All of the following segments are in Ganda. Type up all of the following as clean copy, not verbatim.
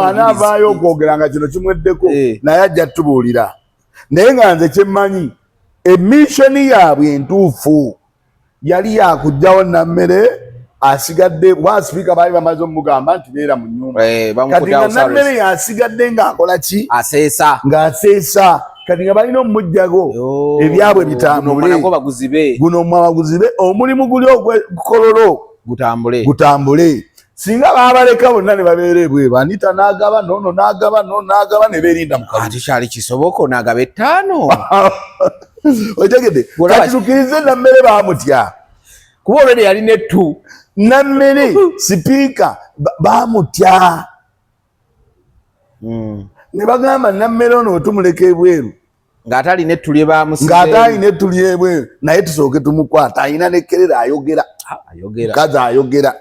bw'anaavaayo okwogera nga kino kimweddeko naye ajja tubuulira naye nga nze kyemmanyi emishoni yaabwe entuufu yali yakugjawo Nameere asigadde wa sipiika baali bamaze omugamba nti beera mu nnyumba kati nga Nameere yasigadde ng'akola ki ng'aseesa kati nga balina omujjago ebyabwe bitambule guno abaguzi be omulimu guli ogwekololo gutambule singa baabaleka bonna ne babeera ebweru Anitah n'agaba nono n'agaba ne beerinda mu kalulu kyali kisoboka n'agaba 5 otegedde kati tukirize Nameere baamutya kuba olwedde yalina 2 Nameere sipiika baamutya ne bagamba Nameere ono otumuleka ebweru ng'atalina ettu lye baamusize ng'atalina ettu lye ebweru naye tusooke tumukwata alina n'ekkerera ayogera mukazi ayogera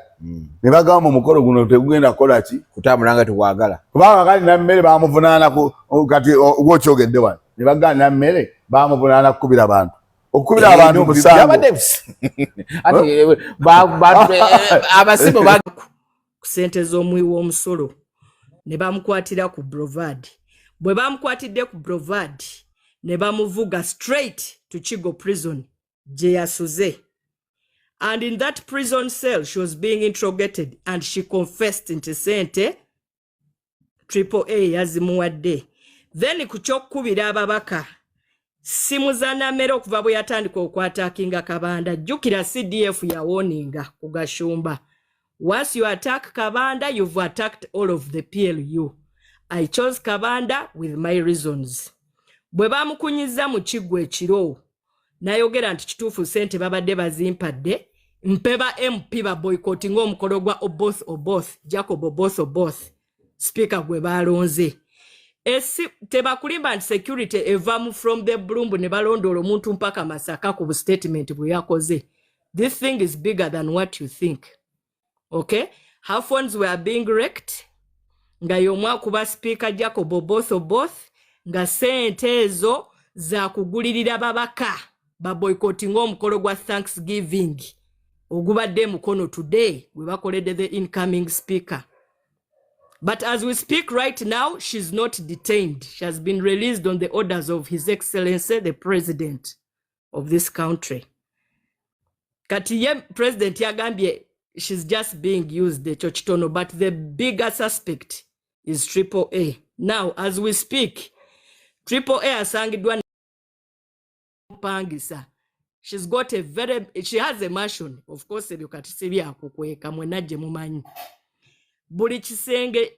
ne bagamba omukolo guno tegugenda kukola ki kutambula nga tukwagala kubanga kati Nameere baamuvunaanako kati gwokyogedde wano ne bagamba Nameere baamuvunaana kukubira abantu okukubira abantu omusango abasibo ku ssente z'omuwi w'omusolo ne bamukwatira ku Brovard bwe bamukwatidde ku Brovard ne bamuvuga straight to Kigo prison gye yasuze. And in that prison cell, she was being interrogated and she confessed into sente AAA yazimuwadde. Then kukyokubira ababaka simu za Nameere okuva bwe yatandika okwataakinga Kabanda jjukira CDF yawoninga ku Gashumba. Once you attack Kabanda, you've attacked all of the PLU. I chose Kabanda with my reasons. Bwe bamukunyiza mu kiggwa ekiro nayogera nti kituufu sente babadde bazimpadde mpeba MP ba boycotting omukolo gwa Oboth Jacob Oboth speaker gwe balonze tebakulimba nti security evamu from the Bloombu ne balondoola omuntu mpaka Masaka ku statement bwe yakoze. This thing is bigger than what you think. Okay, her phones were being wrecked nga yomwa kuba speaker Jacob Oboth nga sente ezo za kugulirira babaka ba boycotting omukolo gwa Thanksgiving ogubadde mukono today we bakoledde the incoming speaker. But as we speak right now, she's not detained. She has been released on the orders of His Excellency, the President of this country. Kati ye President yagambye she's just being used, the chochitono, but the bigger suspect is AAA. Now, as we speak, AAA asangidwa pangisa. She's got she has a mansion. Of course, ebyo kati sibyakukweka mwenajje mumanyi. Buli kisenge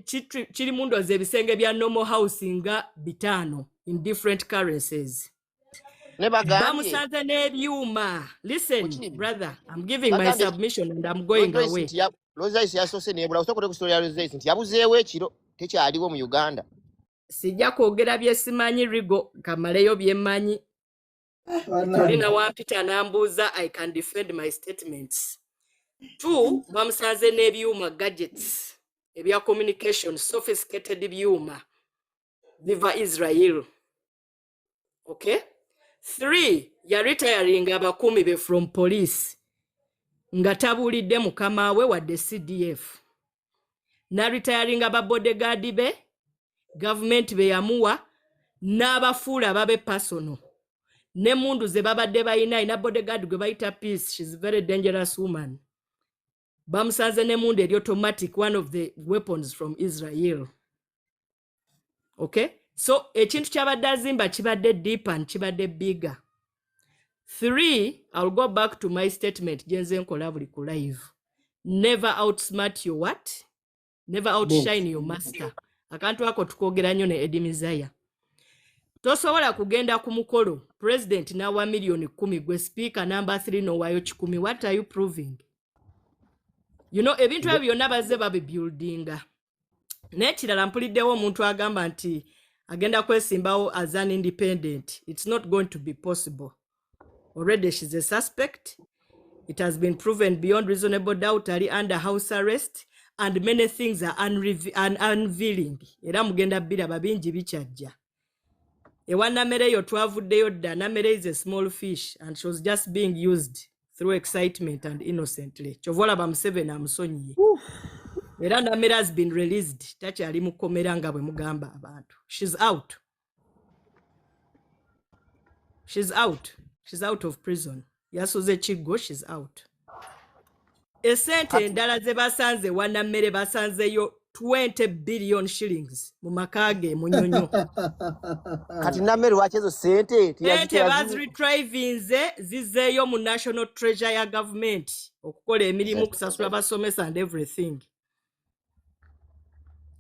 kiri mundoze ebisenge bya normal house nga 5 in different currencies. Bamusanze n'ebyuma. Listen, brother, I'm giving my submission and I'm going away. Lozayisi yasose nebula usokole ku story ya Lozayisi nti yabuzeewo ekiro tekyaliwo mu Uganda. Sijja kwogera byesimanyi Rigo kamaleyo byemmanyi. Tulina wampita nambuuza I can defend my statements. 2, bamusanze n'ebyuma gadgets ebya communication sophisticated byuma biva Israel. Okay? 3, ya retiring abakumi be from police nga tabulidde mukama we wadde CDF. Na retiring aba bodyguard be government be yamuwa n'abafuula babe personal. Ne mundu ze babadde bayina ina bodyguard gwe bayita Peace. She's a very dangerous woman. Bamusanze ne mundu eri automatic, one of the weapons from Israel. Okay? So, ekintu kyabadde azimba kibadde deep and kibadde bigger. 3, I'll go back to my statement jenze nkola buli ku live. Never outsmart your what? Never outshine your master. Akantu ako tukogera nnyo ne Edimizaya. Tosobola kugenda ku mukolo president nawa million 10 gwe speaker number 3 no wayo 10. What are you proving? You know, ebintu ebyo byonna bazze babibuildinga. N'ekirala mpuliddewo omuntu agamba nti agenda kwesimbawo as an independent. It's not going to be possible. Already she's a suspect. It has been proven beyond reasonable doubt ali under house arrest and many things are unveiling. Era mugenda biraba bingi bikyajja. Ewa Nameere yo twavuddeyo dda. Nameere is a small fish and she was just being used through excitement and innocently. Chovola ba Museveni amusonyiye. Era Nameere has been released. Takyali mu kkomera nga bwe mugamba abantu. She's out. She's out of prison. Yasuze Kiggo, she's out. Esente endala ze basanze wa Nameere basanzeyo 20 billion shillings mu makage mu Nnyonyo. Kati Nameere lwaki ezo sente Sente baziretrivinze zizeeyo mu National Treasure ya government okukola emirimu kusasula basomesa and everything.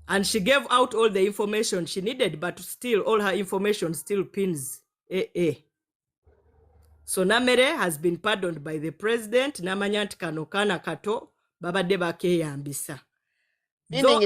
And she gave out all the information she needed, but still all her information still pins AA. So Nameere has been pardoned by the president. Namanya nti kano kana kato babadde bakeyambisa. Though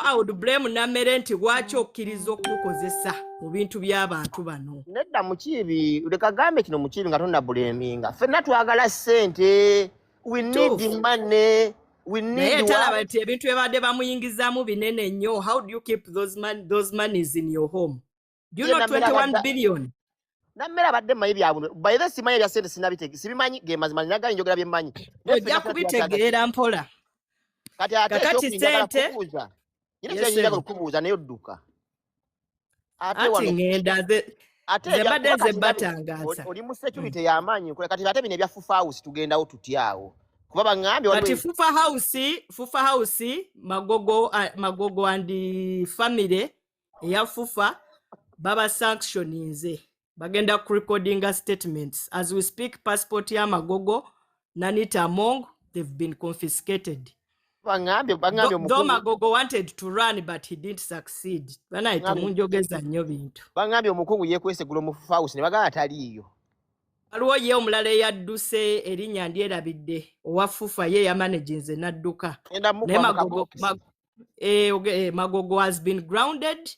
I would blame Nameere nti lwaki okkiriza okukozesa mu bintu by'abantu bano. Nedda Mukiibi leka gambe kino Mukiibi nga tonna blaminga. Ffenna twagala ssente. We need the money. We need the ebintu ebadde bamuyingizaamu binene nnyo. How do you keep those monies in your home? Do you know 21 billion? Nameere abadde mayi byabwe. By the simanyi bya sente sinabitege. Sibimanyi ge mazima ninaga njogera byemmanyi. Ojja kubitegeera mpola. Kakati sente. Nyine kyayinza okubuuza naye odduka. Ate ngenda ze batangaza. Oli mu security y'amaanyi kati ate bino ebya Fufa House tugendawo tutyawo. Kuba bangambye kati Fufa House Magogo and the family eya Fufa baba sanctioninze. Bagenda recording statements. As we speak, passport ya Magogo, Anitah Among, they've been confiscated. Though Magogo wanted to run, but he didn't succeed. Munjogeza nnyo bintu. Bangambye omukungu yeekwese gulo mu Fufa House ne bagala taliiyo. Waliwo ye omulala eyadduse erinnya ndyerabidde owa Fufa ye yamanaginze n'adduka. Magogo has been grounded.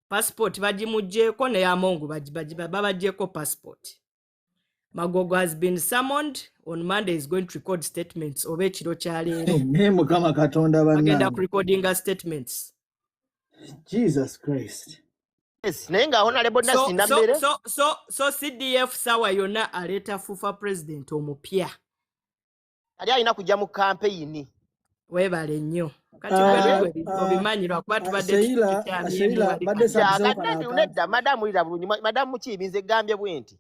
Passport bajimujeko ne Amongu babajeko passport. Magogo has been summoned on Monday. Is going to record statements oba ekiro kya leero. Mukama Katonda bagenda recording statements. Jesus Christ. Yes, nenga honorable Nasi Nameere. So CDF sawa yona aleta Fufa president omupya. Ali alina kujja mu campaign. Webale nnyo. Kati obimanyirwa kuba tubadde nedda madamu lira bulungi madamu Mukiibi nze gambye bwe nti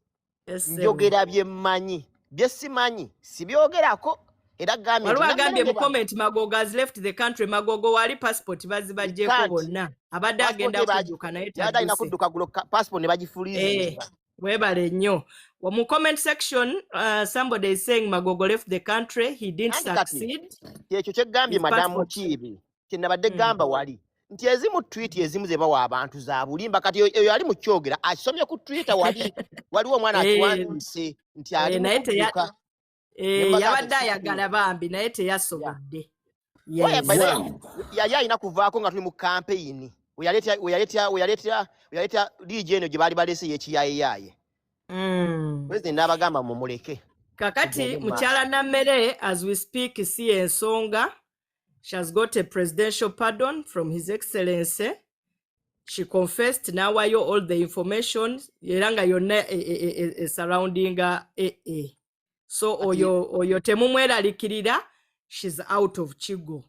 njogera byemmanyi bye simanyi sibyogerako era gambye waliwo agambye mu comment Magogo has left the country. Magogo wali passport bazibajjeko bonna abadde agenda kudduka naye alina kudduka gulo passport ne bagifuliza. Webale nnyo. Mu comment section, somebody is saying Magogo left the country. He didn't succeed. Kyekyo kye gambye madamu Mukiibi kye nabadde gamba wali nti ezimu tweet ezimu ze bawa abantu za bulimba kati oyo ali mu kyogera asomye ku Twitter waliwo omwana atwandise nti ali naye yabadde ayagala bambi naye teyasobodde. Yali alina kuvaako nga tuli mu campaign. Oyaleta DJ eno gye baali balese yekiyayeyaye. President n'abagamba mumuleke. Kakati mukyala Nameere, as we speak, si ensonga. She has got a presidential pardon from His Excellency. She confessed nawayo all the information era nga yonna surrounding AA. So oyo temumweralikirira, she's out of Kiggo.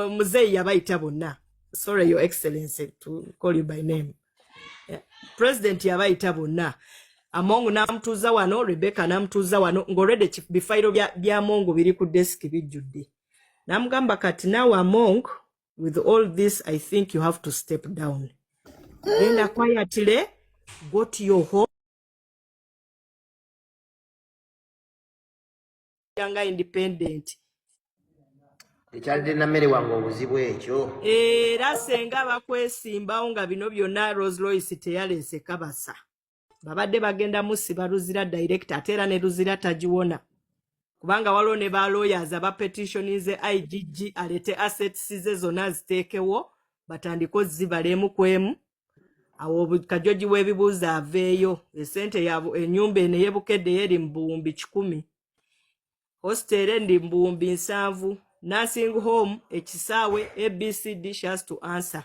Muzeeyi yabayita bonna. Sorry, Your Excellency, to call you by name. Yeah. President yabayita bonna. Amongu namutuuza wano, Rebecca namutuuza wano, ng'olwedde bifairo bya Amongu biri ku desk bijjudde. Namugamba kati now Amongu, with all this, I think you have to step down. Genda quietly, go to your home. Yanga independent. Ekyalidde Nameere wange obuzibu ekyo. Era senga bakwesimbawo nga bino byonna Rolls Royce teyalese kabasa. Babadde bagenda musiba Luzira direct ate era ne Luzira tagiwona. Kubanga waliwo ne ba lawyers aba petitionize IGG alete assets ze zonna ziteekewo batandiko zibalemu kwemu. Awo kajoji w'ebibuuzo aveeyo. Esente yabo ennyumba eno eyebukedde yeri mbuumbi 10. Hostel ndi mbuumbi 7. Nursing home ekisaawe ABCD she has to answer.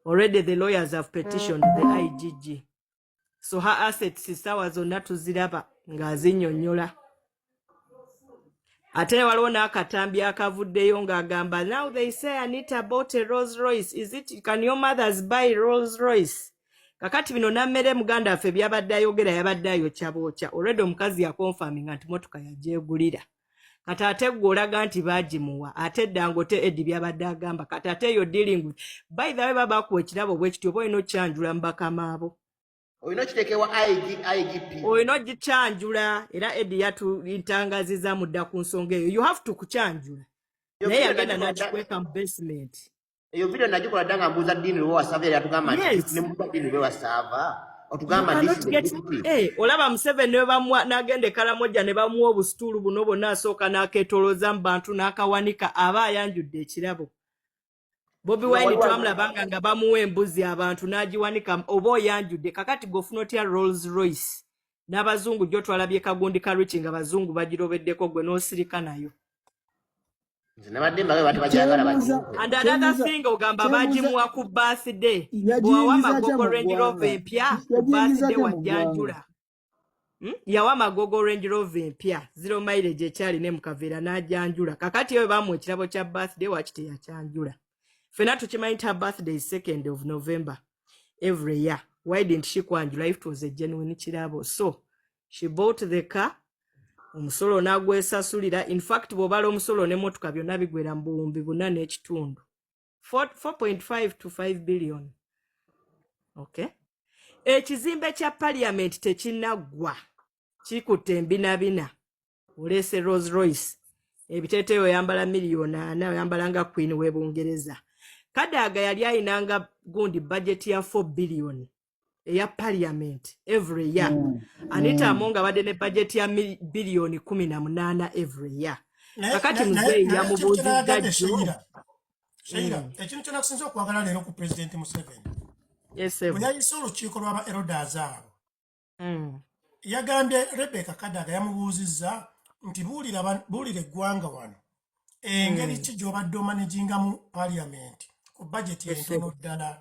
Already the lawyers have petitioned the IGG. So her assets sawa zonna tuziraba nga zinnyonnyola. ate waliwo n'akatambi akavuddeyo ng'agamba now they say Anitah bought a Rolls Royce. Is it, can your mothers buy Rolls Royce? Kakati bino Nameere muganda waffe byabadde ayogera yabadde ayokya bookya. Already omukazi yakonfaminga nti motoka yagyegulira. Kati ate gwe olaga nti baagimuwa. Ate Dangote Eddie byabadde agamba. Kati ate yo dealing with. By the way baba akuwa ekirabo bwe kityo oba olina okyanjula mu bakamaabo. Olina okiteekewa IGP. Olina ogikyanjula era Eddie yatulintangaziza mudda ku nsonga eyo. You have to kucyanjula. Naye yagenda n'akikweka mu basement. Eyo video najikola danga mbuza dini lwo wasava ya tugamba nti ne mbuza dini lwo wasava otugamba nti olaba Museveni ne bamwa nagende Karamoja ne bamuwa obusitulu buno bonna asooka n'aketoloza mu bantu n'akawanika aba ayanjudde ekirabo. Bobi Wine twamulabanga nga bamuwa embuzi abantu n'agiwanika oba oyanjudde kakati gofuna otya Rolls Royce n'abazungu gyo twalabye kagundi ka Rich nga bazungu bagirobeddeko gwe n'osirika nayo. And another thing ogamba bagimuwa ku birthday bwawa magogo Range Rover empya ku birthday wajjanjula. Yawa magogo Range Rover empya 0 mileage ekyali ne mukaveera n'ajjanjula kakati eyo bamuwa ekirabo kya birthday wakite yakyanjula. Fena tukimanyi her birthday is 2nd of November every year. Why didn't she kwanjula if it was a genuine kirabo? So she bought the car. Omusolo n'agwesasulira. In fact bw'obala omusolo n'emmotoka byonna bigwera mu buwumbi 4.5 to 5 billion. Okay. Ekizimbe kya parliament tekinnaggwa kikutte embinabina. Oleese Rolls Royce. Ebiteeteeyo oyambala miliyoni 4 oyambalanga Queen w'e Bungereza. Kadaga yali ayinanga gundi budget ya 4 billion. Ya parliament every year. Anitah Amonga badde ne budget ya bilioni 18 every year. Kakati muzei ya mubuzidda jjo. Sheila, ekintu kyonna kusinza okwagala leero ku President Museveni. Yes, sir. Bwe yayise olukiiko lw'aba elders abo. Yagambye Rebecca Kadaga yamubuuzizza nti buulira eggwanga wano. Engeri ki gy'obadde omanagingamu parliament ku budget entono ddala.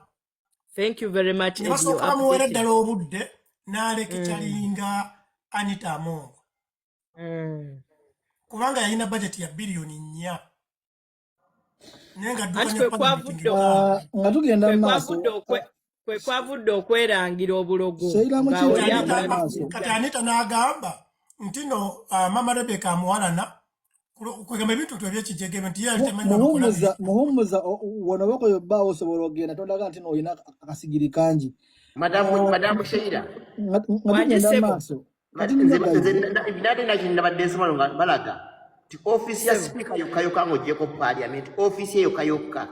Thank you very much. Nebasooka muwere ddala obudde n'aleka ekyalinga Anitah Amonga. Kubanga yalina budget ya biliyoni 4. Naye nga tugenda mu maaso kwe kwavudde okwerangira obulogo. Kati Anitah n'agamba nti no Mama Rebecca amuwalana kwegamba ebintu ebyekijegeme nti muhumuza wano bakoyo bbaawo osobola ogenda tolaga nti noolina akasigiri kangi. Madamu Sheila nga tugenda mu maaso ebinadde nakinabadde nsoma nga balaga ti office ya speaker yokka ng'ogyeko parliament office yokka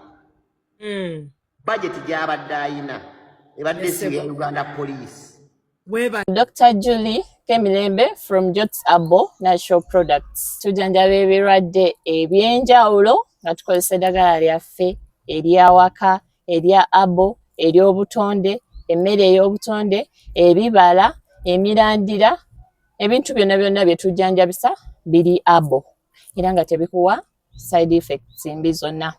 budget gy'abadde ayina ebadde esinga Uganda Police. Dr. Julie Kemilembe from Jots Abo Natural Products. Tujanjaba ebirwadde ebyenjawulo nga tukozesa eddagala lyaffe eryawaka, erya Abo, ery'obutonde, emmere ey'obutonde, ebibala, emirandira, ebintu byonna byonna bye tujanjabisa biri Abo. Era nga tebikuwa side effects mbi zonna.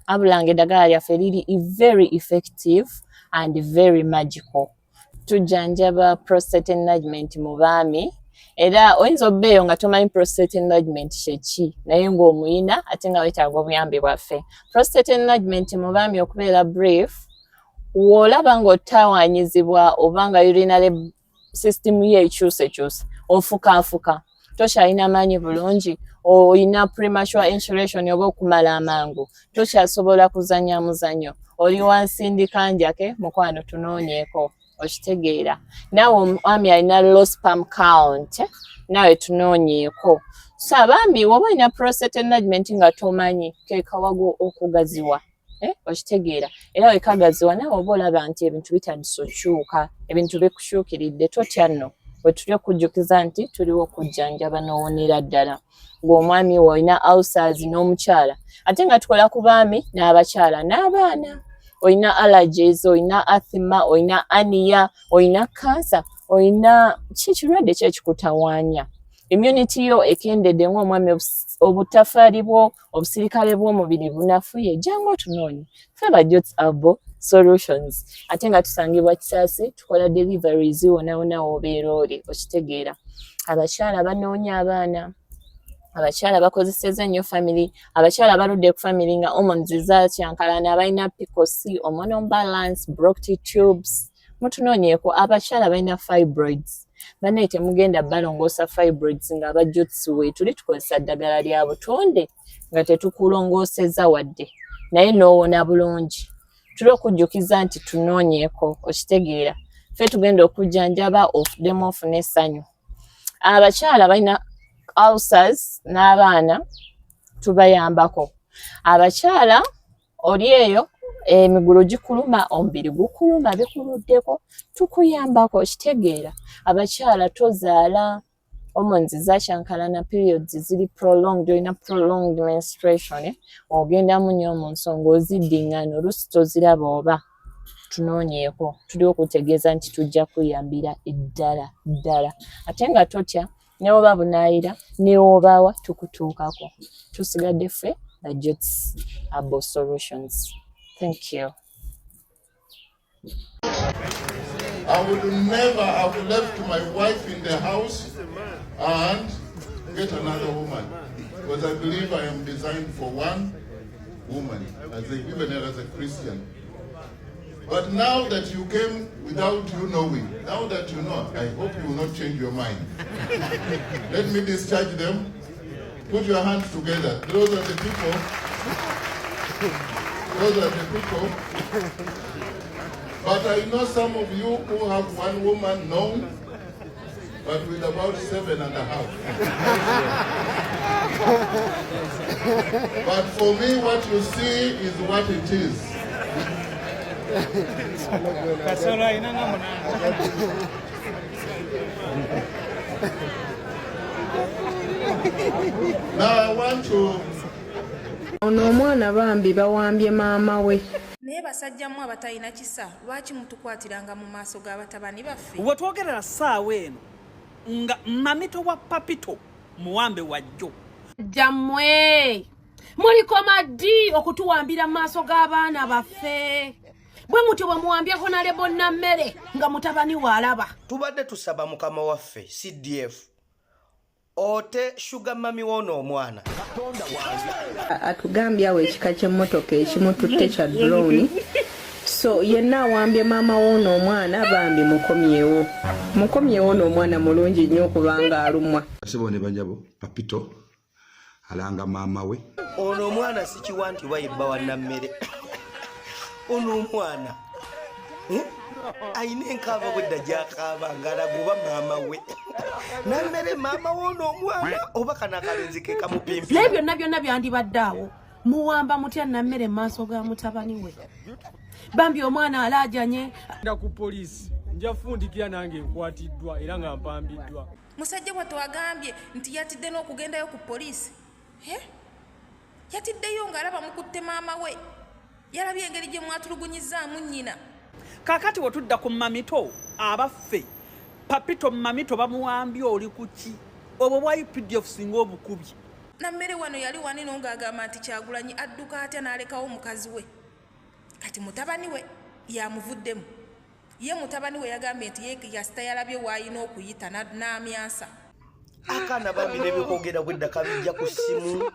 Abulanga eddagala lyaffe liri very effective and very magical. Tujanjaba prostate enlargement mu baami era oyinza obbeeyo nga tomanyi prostate enlargement kyeki naye ng'omuyina ate nga weetaaga obuyambi bwaffe. Prostate enlargement mu baami okubeera brief w'olaba ng'otawaanyizibwa oba nga urinary system ye ekyusekyuse ofukafuka tokyalina maanyi bulungi oyina premature insulation oba okumala amangu tokyasobola kuzannya muzannyo oli wansi ndikanjake mukwano tunoonyeeko okitegeera naawe omwami alina low sperm count naawe tunoonyeeko so abaami woba olina prostate enlargement nga tomanyi kekawago okugaziwa okitegeera era wekagaziwa naawe oba olaba nti ebintu bitandise okyuka ebintu bikukyukiridde totya nno bwe tuli okujjukiza nti tuliwo okujjanjaba n'owonera ddala ng'omwami we olina ulcers n'omukyala ate nga tukola ku baami n'abakyala n'abaana olina allergies olina asthma olina ania olina cancer olina kirwadde ki ekikutawaanya immunity yo ekendedde ng'omwami obutafaali bwo obusirikale bw'omubiri bunafuye jangu otunoonye ffe aba Jots Abo Solutions ate nga tusangibwa Kisaasi tukola deliveries wona wona w'obeera oli okitegeera abakyala banoonya abaana abakyala bakozeseza nnyo family abakyala baludde ku family nga omonziza kyankalana abalina PCOS hormonal balance blocked tubes mutunoonyeeko abakyala balina fibroids banne temugenda balongoosa fibroids nga abajutsi tuli tukozesa ddagala lya butonde nga tetukulongooseza wadde naye n'owona bulungi tuli okujjukiza nti tunoonyeeko okitegeera ffe tugenda okujjanjaba ofuddemu ofune essanyu abakyala balina ulcers n'abaana tubayambako abakyala oli eyo emigulu gikuluma omubiri gukuluma bikuluddeko tukuyambako kitegeera abakyala tozaala hormones zakyankalana periods ziri prolonged olina prolonged menstruation ogendamu nnyo mu nsonga oziddiŋŋana oluusi toziraba oba tunoonyeeko tuli okutegeeza nti tujja kuyambira ddala ate nga totya newoba bunaayira newobawa tukutuukako tusigadde ffe Oboth Ajaguza Solutions. Thank you. I would never have left my wife in the house and get another woman, because I believe I am designed for one woman, even as a Christian. But now that you came without you knowing, now that you know, I hope you will not change your mind. Let me discharge them. Put your hands together. Those are the people. Those are the people. But I know some of you who have one woman known, but with about 7.5. But for me, what you see is what it is. Now I want to. Ono omwana bambi bawambye maama we. Naye basajjamu abatalina kisa lwaki mutukwatiranga mu maaso g'abatabani baffe? Bwe twogerera ssaawa eno nga mamito wa papito muwambe wajjo. Jammwe muliko maddi okutuwambira mu maaso g'abaana baffe. Bwe mutyo bwe muwambyeko nalebo Nameere nga mutabani waalaba. Tubadde tusaba mukama waffe CDF ote sugar mami wono omwana atugambye awo ekika ky'emmotoka ekimututte kya drone so yenna awambye maama wono omwana bambi mukomyewo n'omwana mulungi nnyo okubanga alumwa asibone banjabo papito alanga maama we ono omwana sikiwa nti wayibba wa Nameere ono omwana ayina enkaaba bwedda gyakaaba ngalaguba maama we Nameere maama wono omwana oba kana akalenzi ke kamupimpi naye byonna byandibadde awo muwamba mutya Nameere maaso ga mutabani we bambi omwana alaajanye nda ku poliisi nja fundikira nange nkwatiddwa era nga mpambiddwa musajja bwe twagambye nti yatidde n'okugendayo ku poliisi yatiddeyo ng'alaba mukutte maama we yalabye engeri gye mwatulugunyizaamu nnyina kakati wetudda ku mamito abaffe papito mamito bamuwambye oli kuki obwo bwa UPDF singa obukubye Nameere wano yali wanino ng'agamba nti Kyagulanyi adduka atya n'alekawo omukazi we kati mutabani we yamuvuddemu ye mutabani we yagambye nti ye yasita yalabye waayina okuyita n'amyansa akaana bambi nebyokogera bwedda kabijja ku ssimu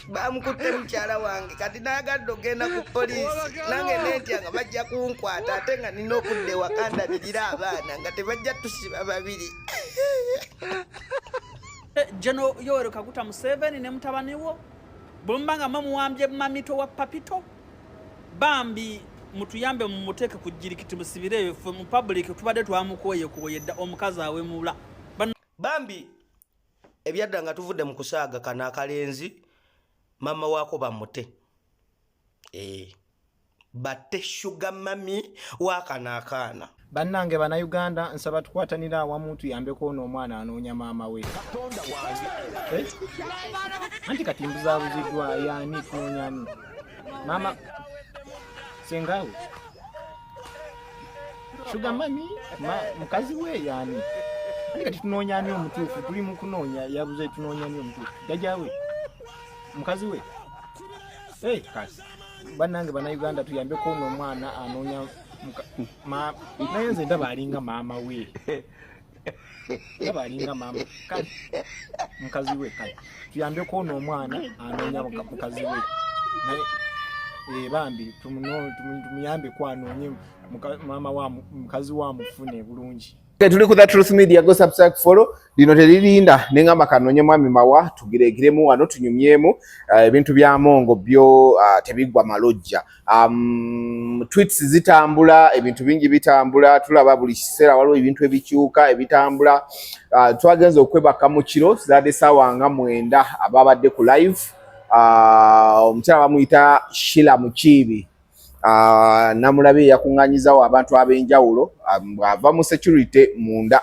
bamukutte mukyala wange kati naagadde ogenda ku poliisi nange nentya nga bajja kunkwata ate nga nina okudda ewaka ndabirira abaana nga tebajja tusiba babiri General Yoweri Kaguta Museveni ne mutabani wo bwe nga muwambye mamito wa papito bambi mutuyambe mumuteeke ku jjirikiti musibireyo ffe mu public tubadde twamukoyedda omukazi awemula bambi ebyadda nga tuvudde mu kusaaga kana akalenzi mama waako bamute batte sugar mami wakana akaana bannange bana Uganda nsaba tukwatanira awamu tuyambeko ono omwana anoonya maama we anti kati mbuzaabuzibwa yaani kunoonyani maama sengawe sugar mami mukazi we yaani anti kati tunoonyani omutuufu tuli mu kunoonya yabuze tunoonyani omutuufu jajjawe mukazi we kasi bannange bana Uganda tuyambeko ono omwana anoonya naye nze ndaba alinga maama we yabalinga mama kale mukazi we kale tuyambeko ono omwana anoonya mukazi we naye bambi tumuyambe kwanoonye mama wa mukazi wa mufune bulungi. Tuli ku The Truth Media, go subscribe follow lino teririnda nengamba kanonye mwami mawa tugiregiremu wano tunyumyemu ebintu bya mongo byo tebigwa malojja. Tweets zitambula, ebintu bingi bitambula, tulaba buli kiseera waliwo ebintu ebikyuka ebitambula. Twagenza okwebaka mu kiro zade sawa nga 9 ababadde ku live. Omukyala bamuyita Shila Mukibi. Namulabe yakunganyizawo abantu abenjawulo ava mu security munda.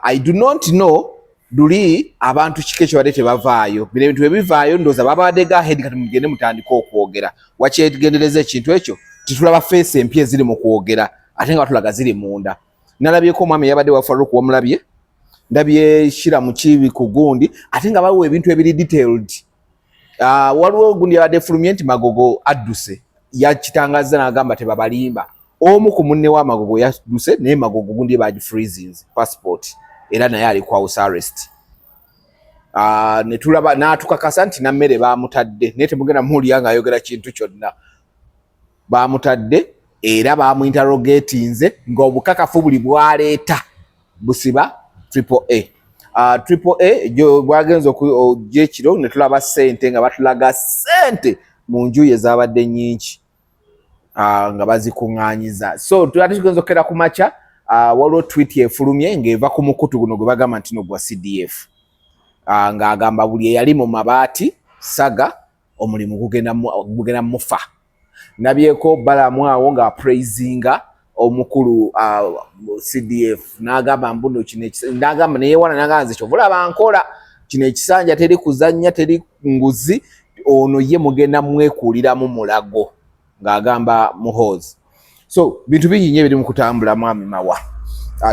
I do not know duli abantu kike badde tebavaayo bino ebintu ebivaayo ndoza babadde ga head kati mugende mutandika okwogera wakyegendereza ekintu ekyo titulaba face empye ziri mu kwogera ate nga batulaga ziri munda. Nalabyeko omwami yabadde wafaluku kuba mulabye ndabye Shira Mukibi ku gundi ate nga bawo ebintu ebiri detailed. Waliwo gundi yabadde fulumye nti Magogo adduse yakitangaza n'agamba tebabalimba. Omu ku munne wa Magogo yadduse naye Magogo gundi baji freezings passport era naye ali kwa house arrest. Ne tulaba n'atukakasa nti Nameere Bamutadde naye temugenda muwulira ng'ayogera kintu kyonna. Bamutadde era bamuinterrogatinze ng'obukakafu buli bwaleeta busiba Triple A jo bwagenza okujja ekiro ne tulaba ssente nga batulaga ssente mu nju ezabadde nnyingi nga bazikuŋŋaanyiza. So tugenza okera ku makya waliwo tweet efulumye ng'eva ku mukutu guno gwe bagamba nti no gwa CDF ng'agamba buli eyali mu Mabaati saga omulimu gugenda mufa. Nabyeko balamu awo nga praisinga omukulu CDF n'agamba mbuno kino n'agamba neyewana n'aganze kyovulaba nkola kino ekisanja teri kuzannya teri nguzi ono ye mugenda mwekuuliramu mulago ng'agamba muhozi. So bintu bingi nnyo biri mu kutambula mwami mawa.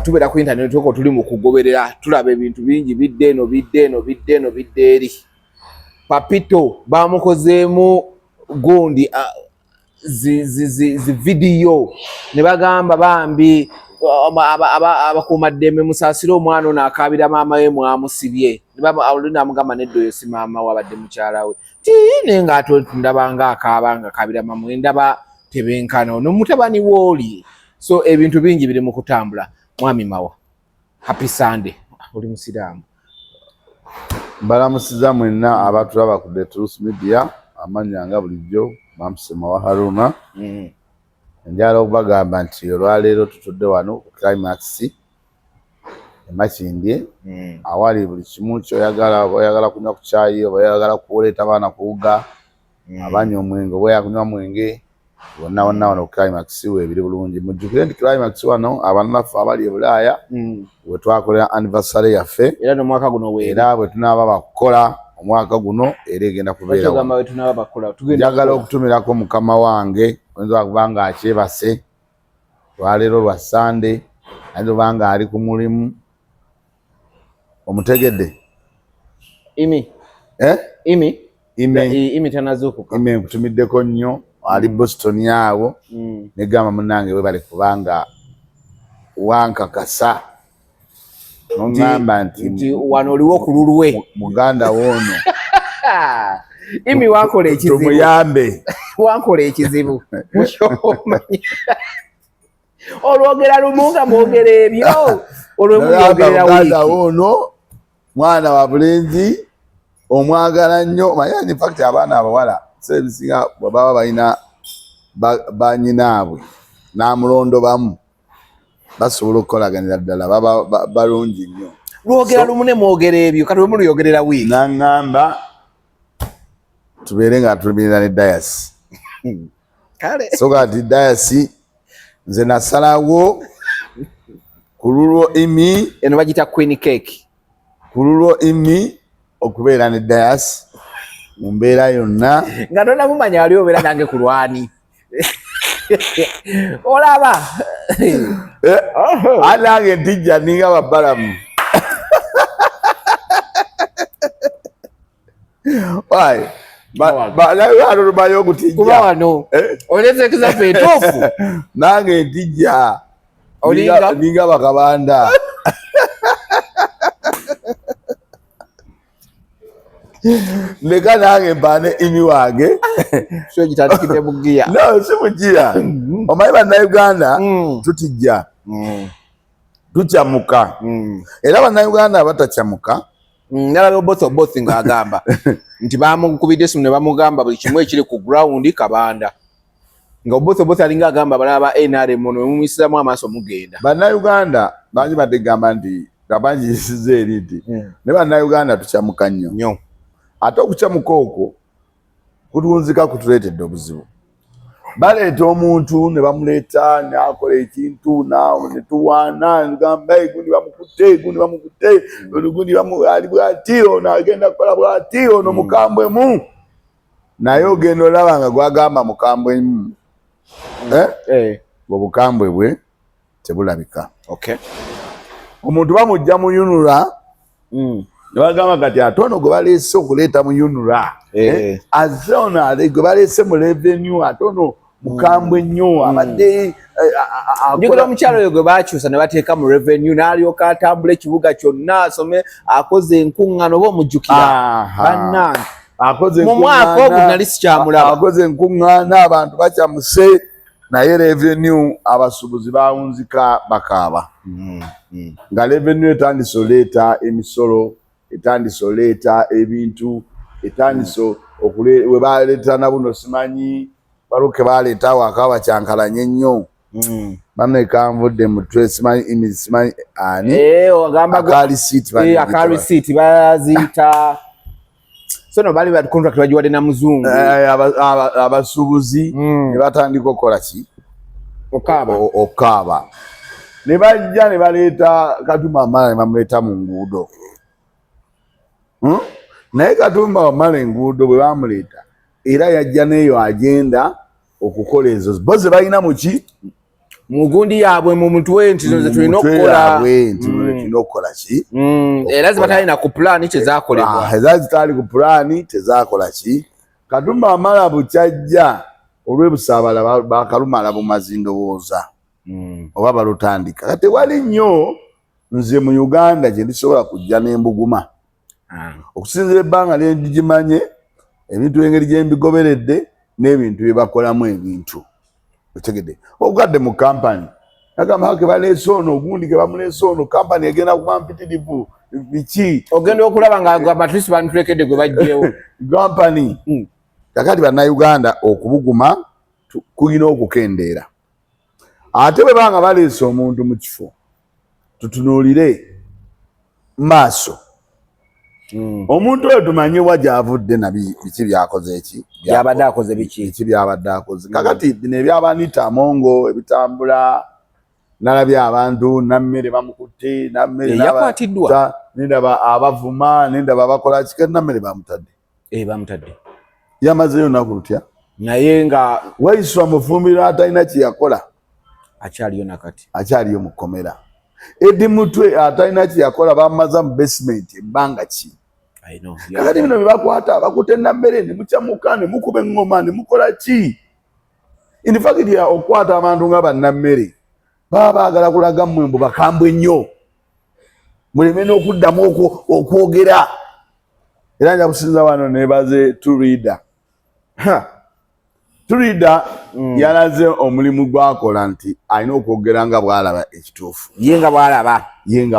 Tubeera ku internet oko tuli mu kugoberera tulaba ebintu bingi bidde eno bidde eri. Papito bamukozeemu gundi zi video ne bagamba bambi abakuumaddembe musaasire omwana ono akaabira maama we mwamusibye namugamba nedda oyo si maama wabadde mukyala we tiine ng'ate ndabanga akaabanga akaabira maama we ndaba tebenkana ono mutabani wooli. So ebintu bingi biri mu kutambula mwami mawa. Happy Sunday. Oli musiraamu. Mbalamusiza mwenna abatulaba ku The Truth Media amanya nga bulijjo Mamusema wa Haruna. Njala okubagamba nti olwaleero tutudde wano ku Climax Makindye awali buli kimu kyoyagala oyagala kunywa ku caayi oba oyagala kuleeta abaana kuwuga abanywa omwenge oba yakunywa mwenge wonna wano ku Climax weebiri bulungi. Mujjukire nti Climax wano abannaffe abali e Bulaaya we twakolera anniversary yaffe era n'omwaka guno weera era bwe tunaaba bakukola omwaka guno era egenda kubeera njagala okutumirako mukama wange oyinza kubanga akyebase lwaleero lwa Sunday ayinza kubanga ali ku mulimu omutegedde imi tanazuukuka imi nkutumiddeko nnyo ali Boston awo negamba munnange webale kubanga wankakasa nongamba nti wano oliwo ku lulwe muganda woono imi wankola ekizibu tumuyambe wankola ekizibu olwogera lumu nga mwogera ebyo olwemuyogera muganda woono mwana wa bulenzi omwagala nnyo manya in fact abaana abawala sebisinga baba balina banyinaabwe n'amulondo bamu basobola okukolaganira ddala baba balungi nnyo. Lwogera lumu ne mwogera ebyo kati lwe muluyogerera wiiki naŋŋamba tubeere nga tulimirira ne dayasi kale so kati dayasi nze nasalawo ku lulwo imi eno bagita queen cake ku lulwo imi okubeera ne dayasi mu mbeera yonna nga tonamumanya ali obeera nange ku lwani olaba anange ntijja ninga babbalamu lumayo okutijja wano olezekezaffe entuufu nange ntijja ninga bakabanda leka nange mpane imi wange so gitatikide bugia no si bugia omanyi bannayuganda tutijja tucamuka era bannayuganda batacamuka nalabe Oboth ng'agamba nti bamukubidde esimu ne bamugamba buli kimu ekiri ku ground Kabanda nga Oboth alinga agamba balaba NRM ono mumuyisiramu amaaso mugenda bannayuganda bangi bategamba nti kabanjisize eri nti ne bannayuganda tucamuka nnyo ate okucamuka okwo kutunzika kutuleetedde obuzibu baleeta omuntu ne bamuleeta n'akola ekintu naawe ne tuwaana ngamba gundi bamukutte gundi ali bw'ati ono agenda kukola bw'ati ono mukambwemu naye ogenda olaba nga gwagamba mukambwemu obukambwe bwe tebulabika omuntu bamujja mu yunula nebagamba kati ate ono gwe baleese okuleeta mu yunula ate ono gwe baleese mu revenue ate ono mukambwe nnyo abadde njogera omukyalo oyo gwe bakyusa ne bateeka mu revenue n'alyoka atambula ekibuga kyonna asome akoze enkuŋŋaano oba omujjukira bannange mu mwaka ogwo nali sikyamulaba akoze enkuŋŋaana abantu bakyamuse naye revenue abasuubuzi bawunzika bakaaba nga revenue etandise oleeta emisolo etandise oleeta ebintu etandise we baleeta nabuno simanyi baluke baleetawo akaaba kyankalanye nnyo bamwe kanvudde mutwe simanyi ani akarisiiti baziyita sono bali ba contract bajiwadde na muzungu abasuubuzi ne batandika okukola ki okaaba ne bajja ne baleeta Katumba Wamala ne bamuleeta mu nguudo naye Katumba Wamala enguudo bwe bamuleeta era yajja n'eyo agenda okukola ezo bo ze balina muki mu gundi yaabwe mu mutwe nti ze tulina okukola ki era zibatalina ku pulaani tezakolebwa era zitali ku pulaani tezakola ki Katumba Wamala bukyajja olw'ebusaabala bakalumala bumazi ndowooza oba balutandika kati wali nnyo nze mu Uganda gye ndisobola kujja n'embuguma okusinzira ebbanga lye ndigimanye ebintu engeri gye mbigoberedde n'ebintu bye bakolamu ebintu otegedde ogadde mu kampani agamba ke baleese ono ogundi ke bamuleese ono kampani egenda kuba mpitirivu biki ogenda okulaba nga abatrisi bantulekedde gwe bajjeewo kampani kakati bannayuganda okubuguma kulina okukendeera ate bwe banga baleese omuntu mu kifo tutunuulire maaso omuntu oyo tumanyi wa gy'avudde na biki byakoze eki byabadde akoze biki byabadde akoze kakati nebyaba Anitah Amongo ebitambula nalabye abantu Nameere bamukutte Nameere yakwatiddwa nendaba abavuma nendaba abakola kikati Nameere bamutadde bamutadde yamazeyo naku lutya naye nga waiswa mufumbira atalina kyeyakola akyaliyo nakati akyaliyo mu kkomera Edi Mutwe atalina kyeyakola bamaza mu basement ebbanga ki kakati bino byebakwata bakutte Nameere ne mucamuka ne mukuba eŋŋoma ne mukola ki in fact okukwata abantu nga bannammere baba baagala kulaga mmwe mbu bakambwe nnyo muleme n'okuddamu okwogera era nja kusinza wano nebaze Turida yalaze omulimu gwakola nti alina okwogera nga bwalaba ekituufu ye nga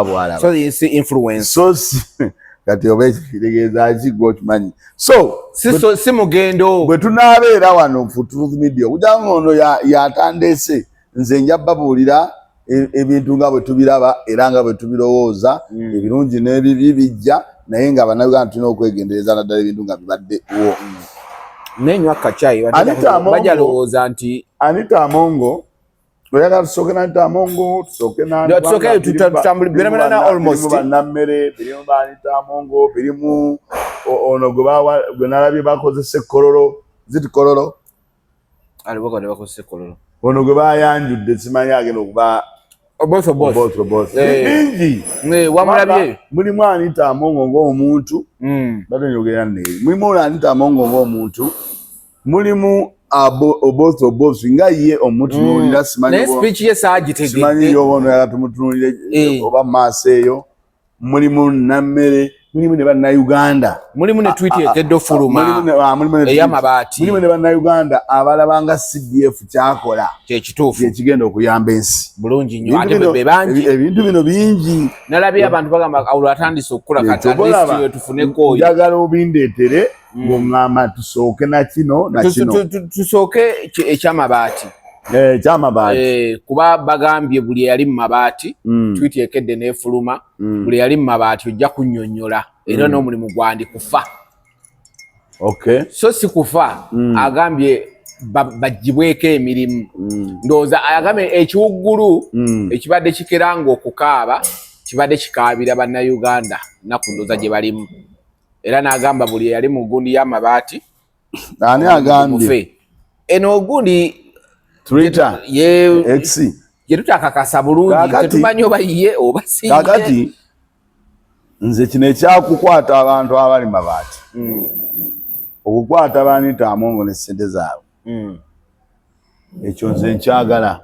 bwalaba so you see influence so kati oba ekitegeeza ki gwokimanyi si mugendo bwe tunaabeera wano mu Truth Media okujanga ono yatandeese nze nja babuulira ebintu nga bwe tubiraba era nga bwe tubirowooza ebirungi n'ebibi bijja naye nga bannayuganda tulina okwegendereza naddala ebintu nga bibaddewo nenywa kachayi bajalowooza nti Anitah Amongo oyagala tusooke na Anitah Amongo tusooke tutambulira na almost Nameere birimu ba Anitah Amongo birimu ono gwe nalabye bakozesa ekkololo zitikololo aliboko ne bakozesa ekkololo ono gwe bayanjudde simanyi agenda okuba Oboth bingi wamulabye mulimu Anitah Amongo ng'omuntu batonyogera neeri mulimu Anitah Amongo ng'omuntu mulimu Oboth nga ye omutunuulira simanyi yobono yala tumutunuulire oba maaso eyo mulimu Nameere mulimu ne bannayuganda mulimu ne tweet ekeddo fuluma ey'amabaati mulimu ne bannayuganda abalabanga CDF kyakola kyekituufu ekigenda okuyamba ensi bulungi nnyo ate bwe bangi ebintu bino bingi nalabye abantu bagamba awulo atandise okukula kati atleast tufuneko oyo njagala obindeetere ng'oŋŋamba tusooke na kino tusooke ekyamabaati kuba bagambye buli eyali mu mabaati tweet ekedde n'efuluma buli eyali mu mabaati ojja kunnyonnyola era n'omulimu gwandi kufa so si kufa agambye bagibweko emirimu ndowooza agambye ekiwuggulu ekibadde kikeranga okukaaba kibadde kikaabira bannayuganda naku ndowooza gye balimu era n'agamba buli eyali mu gundi y'amabaati ani agambye eno ogundi Twitter X ye tutakakasa bulungi tetumanyi oba ye oba si kakati nze kino ekyakukwata abantu abali mabaati okukwata Anitah Amongo ne ssente zaabwe ekyo nze nkyagala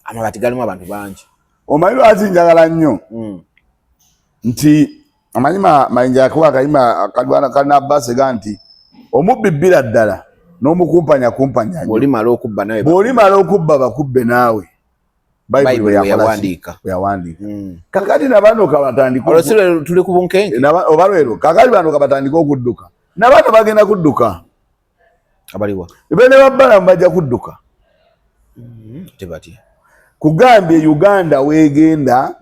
amabaati galimu abantu bangi omanyi lwaki njagala nnyo nti amanyi mayinja yakuba akayima kalina basega nti omubibbira ddala n'omukumpanya bw'olimala okubba nawe bw'olimala okubba bakubbe naawe bayibuli bwe yawandiika kakati nabano kabatandika olwo tuli ku bunkenke oba lwero kakati bano kabatandika okudduka nabano bagenda kudduka abaliwa bene babbalamu bajja kudduka tebatya kugambye Uganda weegenda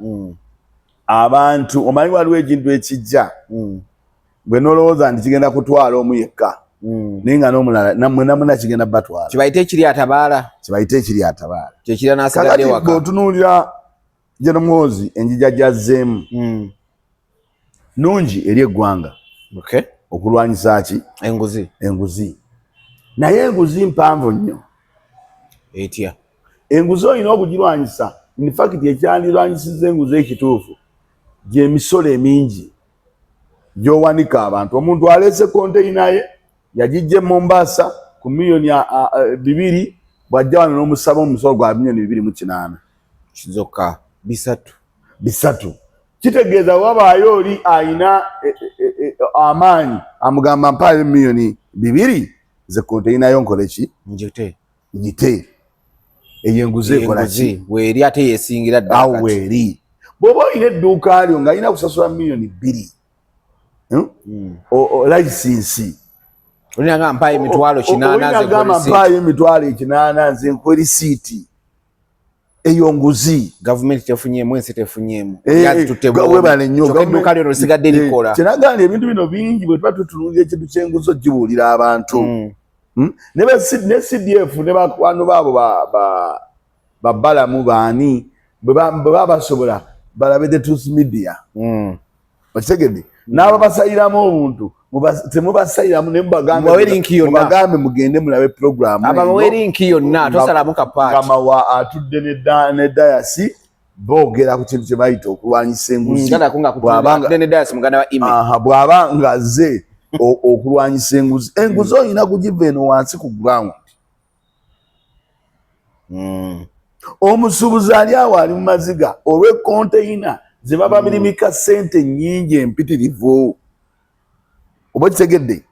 abantu omanyi waliwo ekintu ekijja bwe nolowooza nti kigenda kutwala omu yekka naye nga n'omulala namuna kigenda batwala kibayite ekiri atabaala kyekira n'asigadde waka kakati bw'otunuulira General Muhoozi enjija gyazzeemu nungi eri eggwanga okulwanyisa ki enguzi naye enguzi mpanvu nnyo etya enguzi olina okugirwanyisa in fact ekyandirwanyisiza enguzi ekituufu gy'emisolo emingi gy'owanika abantu omuntu aleese konteyina ye yagijje Mombasa ku milioni 2 bwajja wano n'omusaba omusolo gwa milioni 2.8 kizokka bisatu kitegeeza wabaayo oli ayina amaanyi amugamba mpaayo milioni 2 ze konteyina yo nkole ki njite eyo enguzi ekola ki weeri ate yeesingira ddala awo weeri bw'oba olina edduuka lyo ng'alina kusasula milioni 2 layisinsi olinaga mpaayo emitwalo 8 nze nkwe risiiti eyo nguzi gavumenti tefunyeemu ensi tefunyeemu webale nnyo edduuka lyo lisigadde likola kyenagambye ebintu bino bingi bwe tuba tutunuulira ekintu ky'enguzi ogibuulira abantu ne CDF ne bakwano baabo babbalamu baani bwe baba basobola balabe the truth media bakitegedde n'abo basayiramu omuntu temubasayiramu ne mubagambe mugende mulabe programu abawe linki yonna tosalamu kapaati kama wa atudde ne dayasi boogera ku kintu kye bayita okulwanyisa enguzi bw'aba ngazze okulwanyisa enguzi olina kugiva eno wansi ku ground omusuubuzi ali awo ali mu maziga olw'ekonteyina ze baba birimika ssente nnyingi empitirivu oba kitegedde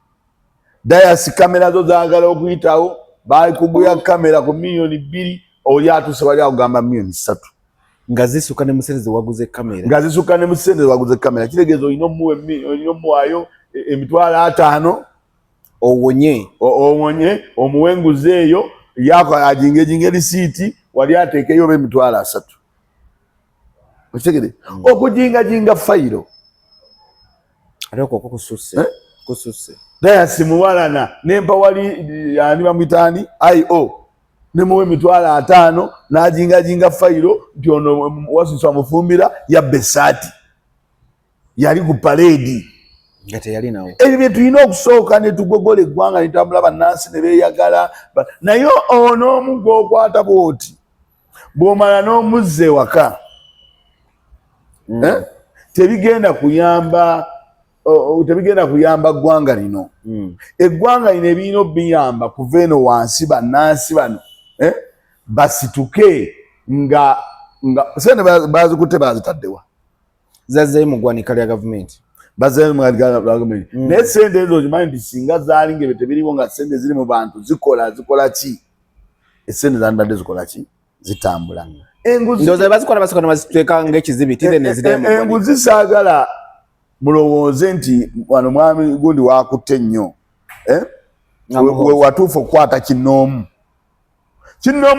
dayasi kamera zo zaagala okuyitawo bakuguya kamera ku milioni 2 oli atuuse wali akugamba milioni 3 nga zisukka ne mu ssente ze waguze kamera kitegeeza olina omuwaayo emitwalo 5 owonye omuwe enguzi eyo ajingejinga erisiiti wali ateekeyo oba emitwalo 3 okitegedde okujingajinga fayiro ate okwo kususse dayasi muwalana nempa wali ani bamwitaani IO nemuwe emitwalo 5 n'ajingajinga fayiro nti ono Wasuswa Mufumbira yabba essaati yali ku paleedi nga teyali nawo ebyo bye tulina okusooka ne tugogola eggwanga ne tambula bannansi ne beeyagala naye ono omu gw'okwata bw'oti bw'omala n'omuzza ewaka tebigenda kuyamba ggwanga lino eggwanga lino ebirina obiyamba kuva eno wansi bannansi bano basituke nga sente bazikutte bazitaddewa zazzeeyo mu ggwanika lya gavumenti baze mu government ne sente ezo zimanyi singa zaali ngebe tebiriwo nga sente ziri mu bantu zikola ki esente zandadde zikola ki zitambula enguzi ndoza bazikola bazitweka ng'ekizibitire ne ziremu enguzi saagala mulowooze nti wano mwami gundi wakutte nnyo we watuufu okukwata kinoomu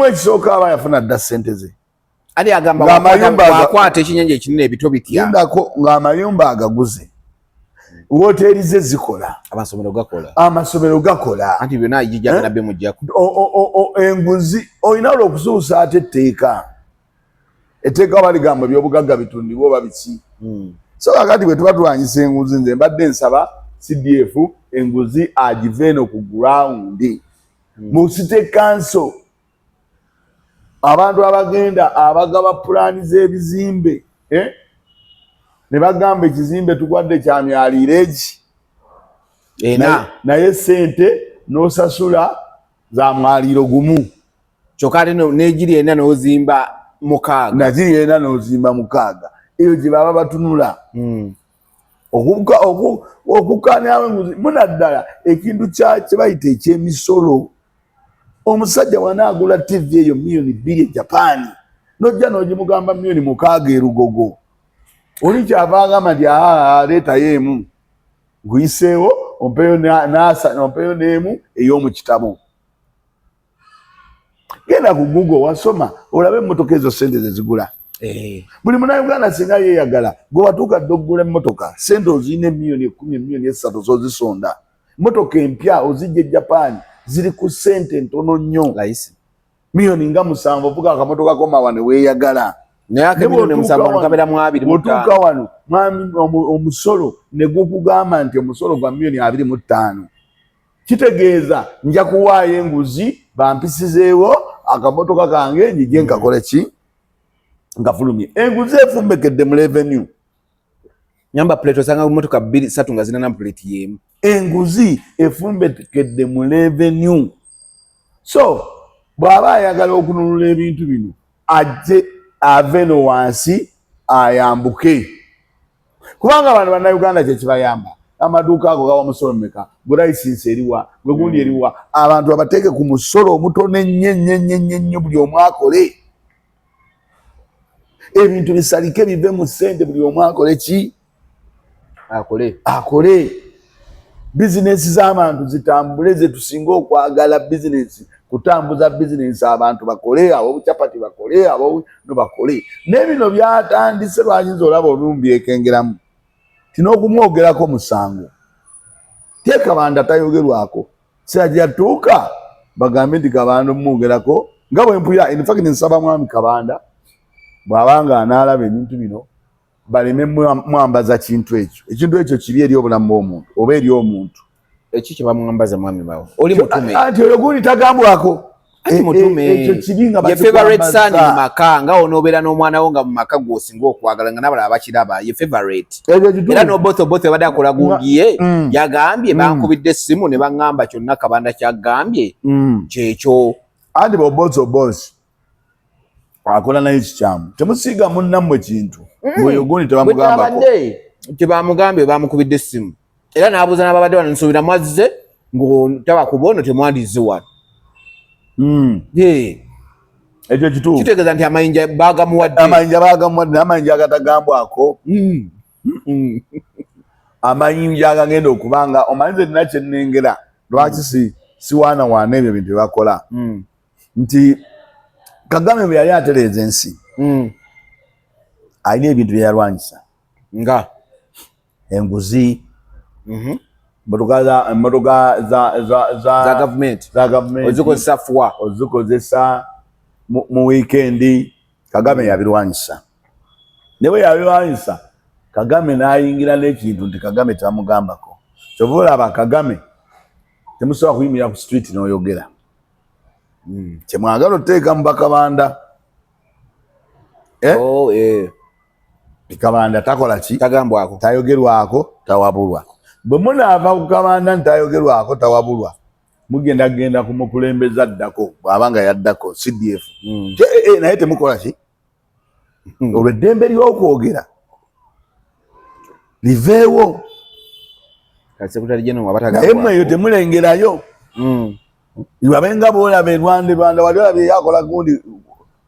ekisooka aba yafuna dda sente ze ali agamba wakwata ekinyanja ekinene ebito bitya ng'amayumba agaguze woteeri ze zikola amasomero gakola anti byonna yijagala be mujjako enguzi olina olwokusuusa ate etteeka baligamba ebyobugagga bitundibwa oba biki so kakati bwe tuba tulwanyisa enguzi nze mbadde nsaba CDF enguzi agive eno ku ground mu city council abantu abagenda abagaba pulaani z'ebizimbe ne bagamba ekizimbe tugwadde kya myaliiro egi naye sente n'osasula za mwaliiro gumu kyokka ate n'egiri ena n'ozimba 6 nagiri ena n'ozimba 6 eyo gye baba batunula okukaanyawo enguzi munaddala ekintu kye bayita ekyemisolo omusajja wanaagula TV eyo milioni 2 Japan nojja n'ogimugamba milioni 6 erugogo oli kyava agamba nti leetayo emu guyiseewo ompeyo n'emu ey'omu kitabo genda ku Google wasoma olabe emmotoka ezo sente ze zigula buli munnayuganda singa yeeyagala gwe watuuka dde okugula emmotoka sente ozirina milioni 10 milioni 3 zozisonda emmotoka empya ozijja e Japan ziri ku sente ntono nnyo milioni nga 7 ovuga akamotoka ko mawane weeyagala naye akemilioni 7 nkabera mu 25 otuuka wano mwami omusolo ne gukugamba nti omusolo gwa milioni 25 kitegeeza nja kuwaayo enguzi bampisizeewo akamotoka kange njije nkakole ki ngafulumye enguzi efumbekedde mu revenue nyamba plate osanga motoka 2-3 nga zina number plate yemu enguzi efumbekedde mu revenue so bw'aba ayagala okununula ebintu bino ajje ave no wansi ayambuke kubanga abantu bannayuganda kye kibayamba amaduuka ago gawa musolo meka gwe layisinsi eriwa gwe gundi eriwa abantu abateeke ku musolo omutono ennyo buli omu akole ebintu bisalike bive mu ssente buli omu akole ki akole bizinesi z'abantu zitambule ze tusinga okwagala bizinesi kutambuza bizinesi abantu bakole ab'obucapati bakole ab'obino bakole n'ebino byatandise lwanyinza olaba olumbi ekengeramu tin'okumwogerako musango te Kabanda tayogerwako kyajatuuka bagambe nti Kabanda omwogerako nga bwe mpulira in fact nsaba mwami Kabanda bw'abanga anaalaba ebintu bino baleme mwambaza kintu ekyo ekintu ekyo kiri eri obulamu bw'omuntu oba eri omuntu eki kye bamwambaza mwami bawo oli mutume anti oyo gundi tagambwako ati mutume ekyo kiri nga ye favorite son mu maka nga onoobeera n'omwana wo nga mu maka gw'osinga okwagala nga n'abalala bakiraba ye favorite era n'Oboth badde akola gundi ye yagambye bankubidde essimu ne baŋŋamba kyonna Kabanda kyagambye kyekyo anti Oboth akola naye kikyamu temusiiga munnammwe kintu oyo gundi tebamugambako tebamugambye bamukubidde essimu era n'abuuza n'ababadde wano nsuubira mwazze ng'otabakuba ono temwandize wano ekyo kituufu kitegeeza nti amayinja baagamuwadde n'amayinja agatagambwako amayinja agagenda okubanga omanyize nina kyennengera lwaki siwaanawaana ebyo bintu byebakola nti Kagame bwe yali atereeza ensi alina ebintu byeyalwanyisa nga enguzi emmotoka za gavumenti ozikozesa fuwa ozikozesa mu wiikendi Kagame yabirwanyisa ne bwe yabirwanyisa Kagame n'ayingira n'ekintu nti Kagame tebamugambako kyova olaba Kagame temusobola kuyimirira ku street n'oyogera kyemwagala oteeka mu bakabanda Kabanda takola ki tagambwako tayogerwako tawabulwa bwe munaava ku Kabanda ntayogerwako tawabulwa mugenda kumukulembeza addako bw'abanga yaddako CDF naye temukola ki olwo eddembe ly'okwogera liveewo Sekretary General wabataga naye mmwe eyo temulengerayo iwabenga boolaba Rwanda wali olabye yakola gundi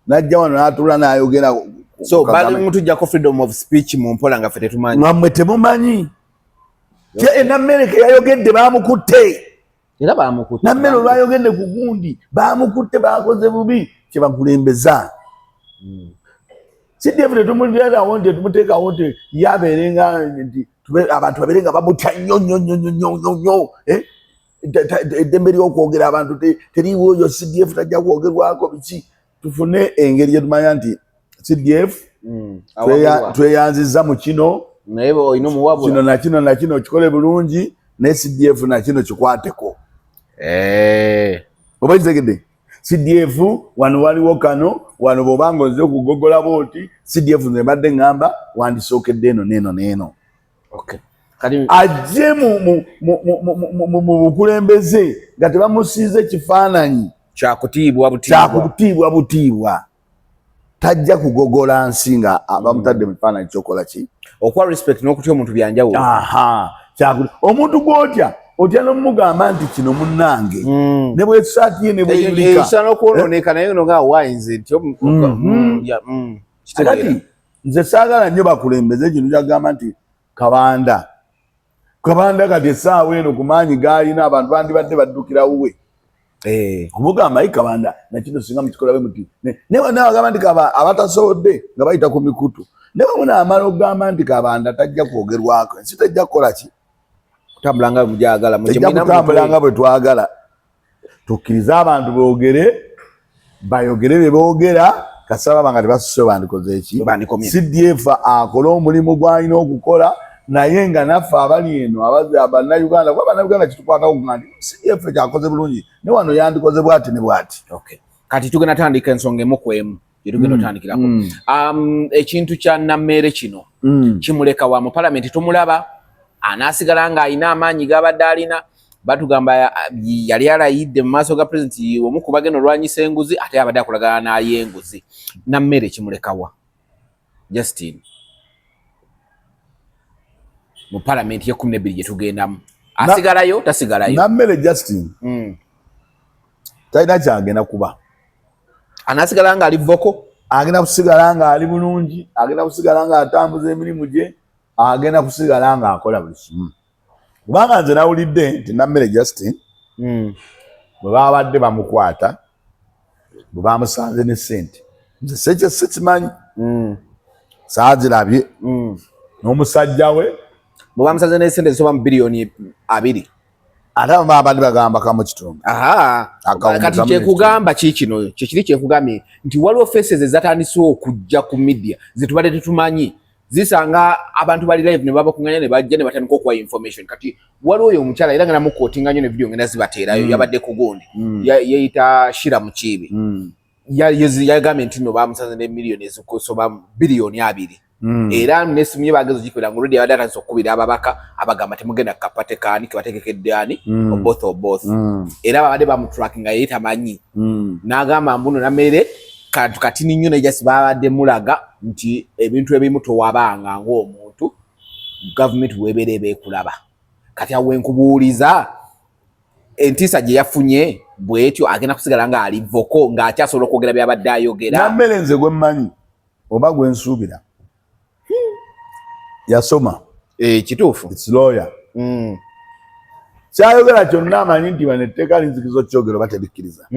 najja wano n'atuula n'ayogera so bali mutujjako freedom of speech mu mpola nga ffe tetumanyi mwammwe temumanyi Nameere ke yayogedde baamukutte era baamukutte Nameere olwayogedde ku gundi baamukutte baakoze bubi kye bakulembeza CDF tetumulirawo nti tumuteekawo nti yabeerenga nti abantu babeerenga bamutya nnyo eddembe ly'okwogera abantu teriiwo oyo CDF tajja kwogerwako biki tufune engeri gye tumanya nti CDF tweyanziza mu kino naye olina omuwabula kino na kino kikole bulungi ne CDF na kino kikwateko oba kitegedde CDF wano waliwo kano wano bw'obanga oze okugogola booti CDF nze mbadde ngamba wandisookedde eno n'eno ajje mu bukulembeze nga tebamusiize kifaananyi kyakutiibwa butiibwa tajja kugogola nsi nga bamutadde mu kifaananyi kyokola ki okuwa respect n'okutya omuntu byanjawulo omuntu gw'otya otya n'omugamba nti kino munnange ne bwesaati ye ne bweyulika esana okwonooneka naye no nga wayinze nti kati nze saagala nnyo bakulembeze kino kyagamba nti Kabanda kati essaawa eno ku maanyi g'alina abantu bandibadde baddukira wuwe kumugamba yi Kabanda nakino singa mukikolawe muti newagamba nti abatasobodde nga bayita ku mikutu ne bwe munaamala okugamba nti Kabanda tajja kwogerwako ensi tajja kukola ki kutambulanga kutambulanga bwe twagala tukkirize abantu bayogere bye boogera kasaba banga tebasuse bandikoze eki CDF akola omulimu gw'alina okukola naye nga naffe abali eno abannayuganda kuba bannayuganda kitukwatako nga nti CDF kyakoze bulungi ne wano yandikoze bwati ne bwati kati tugenda tandika ensonga emu ku emu gyetugenda otandikirako ekintu kya Nameere kino kimuleka wa mu palamenti tumulaba anaasigala ng'alina amaanyi g'abadde alina batugamba yali alayidde mu maaso ga pulezidenti omu ku bagenda olwanyisa enguzi ate abadde akolagana n'ay'enguzi Nameere kimulekawa Justin mu palamenti ye12 gye tugendamu asigalayo tasigalayo Nameere Justin talina kyagenda kuba anaasigala ng'ali voko agenda kusigala ng'ali bulungi agenda kusigala ng'atambuza emirimu gye agenda kusigala ng'akola buli kimu kubanga nze nawulidde nti Nameere Justin bwe babadde bamukwata bwe bamusanze ne ssente nze sekye sikimanyi saagirabye n'omusajja we bwe bamusanze ne ssente zisoba mu biliyoni 2 ate abadde bagamba kamu kitundu kati kyekugamba kiikino kyekiri kyekugambye nti waliwo faces ezatandise okujja ku media zetubadde tetumanyi zisanga abantu bali live ne babakuŋŋanya ne bajja ne batandika okuwa information kati waliwo oyo omukyala era nga namukootinga nnyo ne video ngenda zibateerayo yabadde ku gundi yeyita Shira Mukiibi yagambye nti nno bamusanze ne miliyoni ezikusoba biliyoni 2 era n'essimu ye bagezo gikwera nga olwedi abadde atandise okukubira ababaka abagamba temugenda kukapate kaani kebategekedde ani Oboth era babadde bamutrackinga yeye tamanyi n'agamba mbuno Nameere kantu katini nnyo ne jasi babadde mulaga nti ebintu ebimu towabanga ng'omuntu government weebeera beekulaba kati awo enkubuuliza entiisa gye yafunye bwetyo agenda kusigala ng'ali voko ng'akyasobola okwogera byabadde ayogera Nameere nze gwe mmanyi oba gwe nsuubira yasoma kituufu it's lawyer kyayogera kyonna amanyi nti bano etteeka linzikiza okyogero batebikkiriza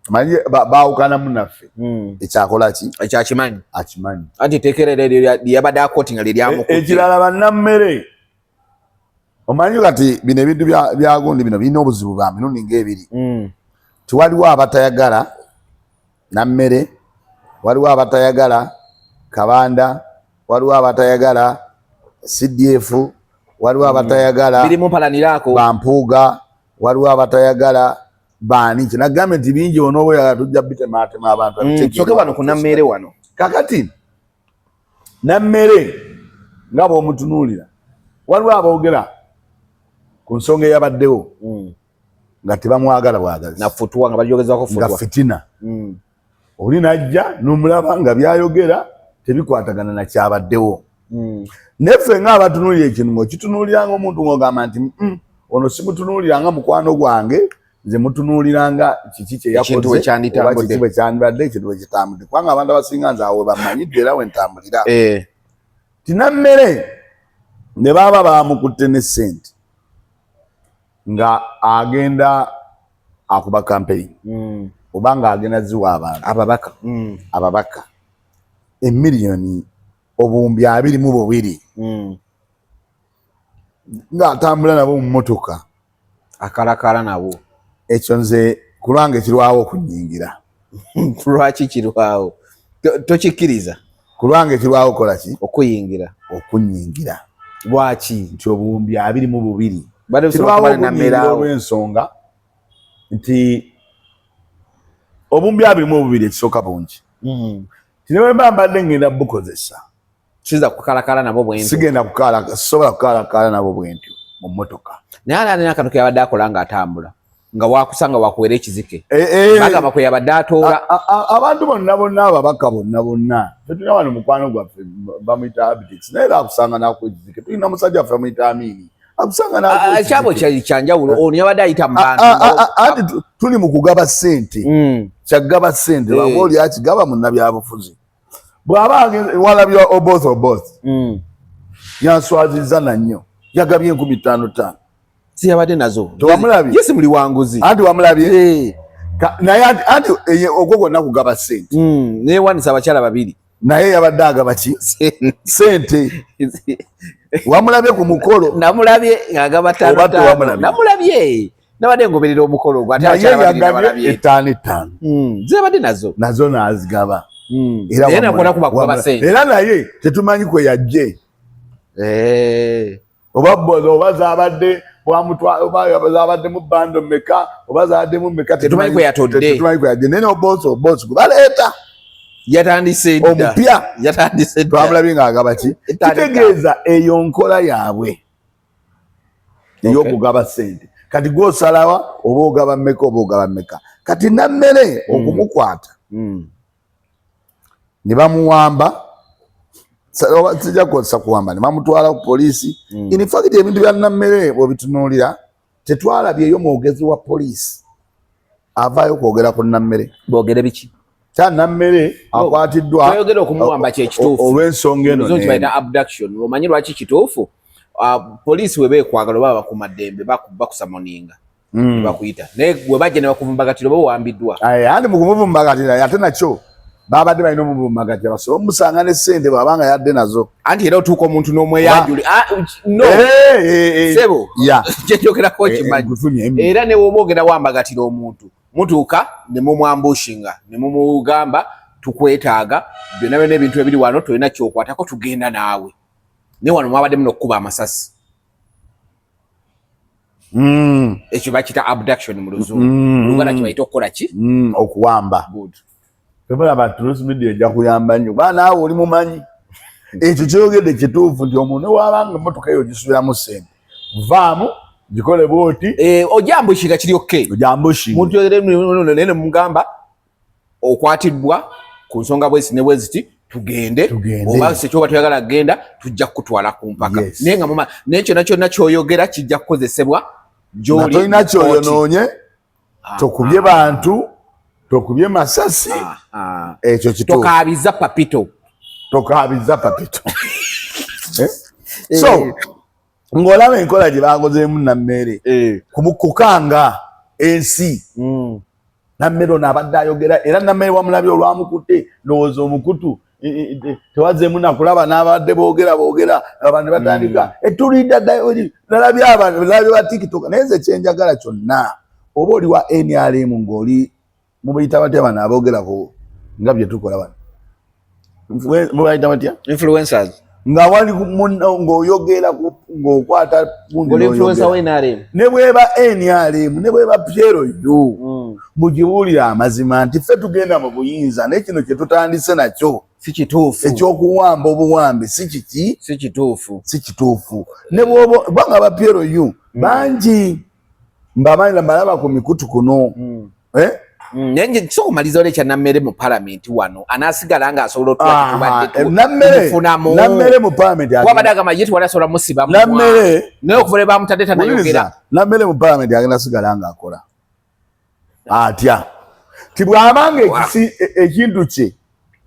manyi baawukanamu naffe ekyakola ki ekyakimanyi akimanyi anti etteeka lyabadde akooti nga liryamukutte ekirala bannammere omanyi kati bino ebintu bya gundi bino birina obuzibu bwa mirundi ng'ebiri tiwaliwo abatayagala Nameere waliwo abatayagala Kabanda waliwo abatayagala CDF waliwo abatayagala birimu mpalaniraako Bampuuga waliwo abatayagala baani kinagambye nti bingi onooba oyagala tujja bitematema abantu soke wano ku Nameere wano kakati Nameere nga bw'omutunuulira waliwo aboogera ku nsonga eyabaddewo nga tebamwagala bwagazi nafutwa nga balyogezako futwa nga fitina oli najja n'omulaba nga byayogera tebikwatagana na kyabaddewo Neffe ng'abatunuulira ekintu ng'okitunuuliranga omuntu ng'ogamba nti ono simutunuuliranga mukwano gwange nze mutunuuliranga kiki kye yakoze oba kiki bwe kyandibadde ekintu bwe kitambudde kubanga abantu abasinga nze awo bamanyidde era we ntambulira tinammere ne baaba bamukutte ne ssente nga agenda akuba campaign oba ng'agenda ziwa abantu ababaka emiliyoni obuwumbi 22 ng'atambula nabo mu mmotoka akalakala nabo ekyo nze kulwange kirwawo okunyingira. Lwaki kirwawo? Tokikkiriza? Kulwange kirwawo kola ki? Okuyingira. Okunyingira. Lwaki? Nti obuwumbi 22 kirwawo okunyingira olw'ensonga nti obuwumbi 22 ekisooka bungi. Tinewe mbadde ngenda bukozesa. Kiza kukalakala nabo bwentyo. Sigenda sobola kukalakala nabo bwentyo mu mmotoka. Naye alina akantu ke yabadde akola ng'atambula nga wakusanga wakuwera ekizike. Bagamba kwe yabadde atoola. Abantu bonna ababaka bonna tetulina wano mukwano gwaffe bamuyita Abdix naye era akusanga n'akuwa ekizike. Tulina musajja waffe amuyita Amini akusanga n'akuwa ekizike. Kyabo kyanjawulo ono yabadde ayita mu bantu. Anti tuli mu kugaba ssente. Kyagaba ssente waba oli akigaba munnabyabufuzi. Bw'aba walabya Oboth yanswazizza nannyo yagabye 15,000. Si yabadde nazo. Tewamulabye? Yesi muli wanguzi. Anti wamulabye? Naye anti ogwo gwonna kugaba ssente. Neewanisa abakyala babiri. Naye yabadde agaba ki? Ssente. Wamulabye ku mukolo? Namulabye ng'agaba 5,000. Namulabye. Nabadde ngoberera omukolo gwa abakyala babiri nabalabye 5,000. Zibadde nazo. Nazo n'azigaba. Era naye tetumanyi kwe yajje. Oba zaabadde zabadde mu bando mmeka oba zabadde mu mmeka tetumanyi kwe yatodde. Tetumanyi kwe yajje. Nene Oboth baleeta yatandise dda omupya yatandise dda twamulabye ng'agaba ki? Kitegeeza eyo nkola yaabwe ey'okugaba ssente. Kati gw'osalawa oba ogaba mmeka oba ogaba mmeka. Kati nammere okumukwata ne bamuwamba sijja kukozesa kuwamba ne bamutwala ku poliisi. In fact ebintu bya nammere bw'obitunuulira tetwalabyeyo mwogezi wa poliisi avaayo kwogera ku nammere. Boogere biki? Kya nammere akwatiddwa twayogera okumuwamba kyekituufu olw'ensonga eno kibayita abduction. Omanyi lwaki kituufu? Poliisi we beekwagala oba bakumaddembe bakusamoninga bakuyita naye gwe bajja ne bakuvumbagatira oba wambiddwa. Anti mu kumuvumbagatira ate nakyo babadde balina omuvumbagatira basobola omusanga ne ssente bw'abanga yadde nazo. Anti era otuuka omuntu n'omweyanjuli sebo kyenjogerako kimanyi. Era ne woba ogenda wambagatira omuntu mutuuka ne mumwambushinga ne mumugamba tukwetaaga byonna byonna ebintu ebiri wano tolina kyokwatako tugenda naawe. Ne wano mwabadde muno okukuba amasasi. Ekyo bakiyita abduction mu Luzungu. Luganda kibayita okukola ki? Okuwamba. Tebala batulusi media ejja kuyamba nnyo. Kuba naawe oli mumanyi. Ekyo kyogedde kituufu nti omuntu wabanga emmotoka eyo gisubiramu ssente. Vaamu gikole bwoti. Ojambushinga kiri okke. Ojambushinga. Muntu yogedde nene mugamba okwatiddwa ku nsonga bwesi ne bweziti tugende oba sekyoba toyagala kugenda tujja kukutwala ku mpaka. Naye nga mama n'ekyo kyonna ky'oyogera kijja kukozesebwa gy'oli. Tolina kyoyonoonye tokubye bantu tokubye masasi. Ekyo kituufu. Tokaabiza papito. So ng'olaba enkola gye bakozeemu nammere kukanga ensi. Nammere ono abadde ayogera era nammere wamulabye olwamukutte ndowooza omukutu tewazzeemu nakulaba n'abadde boogera abantu batandika etulidda nalabye abantu nalabye ba TikTok. Naye nze kyenjagala kyonna oba oli wa NRM ng'oli mubayita batya bano aboogerako nga bye tukola bano mubayita batya influencers nga wali ng'oyogera ng'okwata ne bweba NRM ne bweba Piero yu mugibuulira amazima nti ffe tugenda mu buyinza naye kino kye tutandise nakyo si kituufu. Ekyokuwamba obuwambe si kituufu. Ne bwanga ba Piero yu bangi mbamanyi mbalaba ku mikutu kuno Nenge so maliza ole cha Nameere mu parliament wano anasigala nga asobola otwa kitubadde Nameere mu parliament kwa badaga majetu wala sola musiba mu Nameere nayo kuvule Bamutadde tanayogera Nameere mu parliament agenda sigala nga akola atya tibwabanga ekintu kye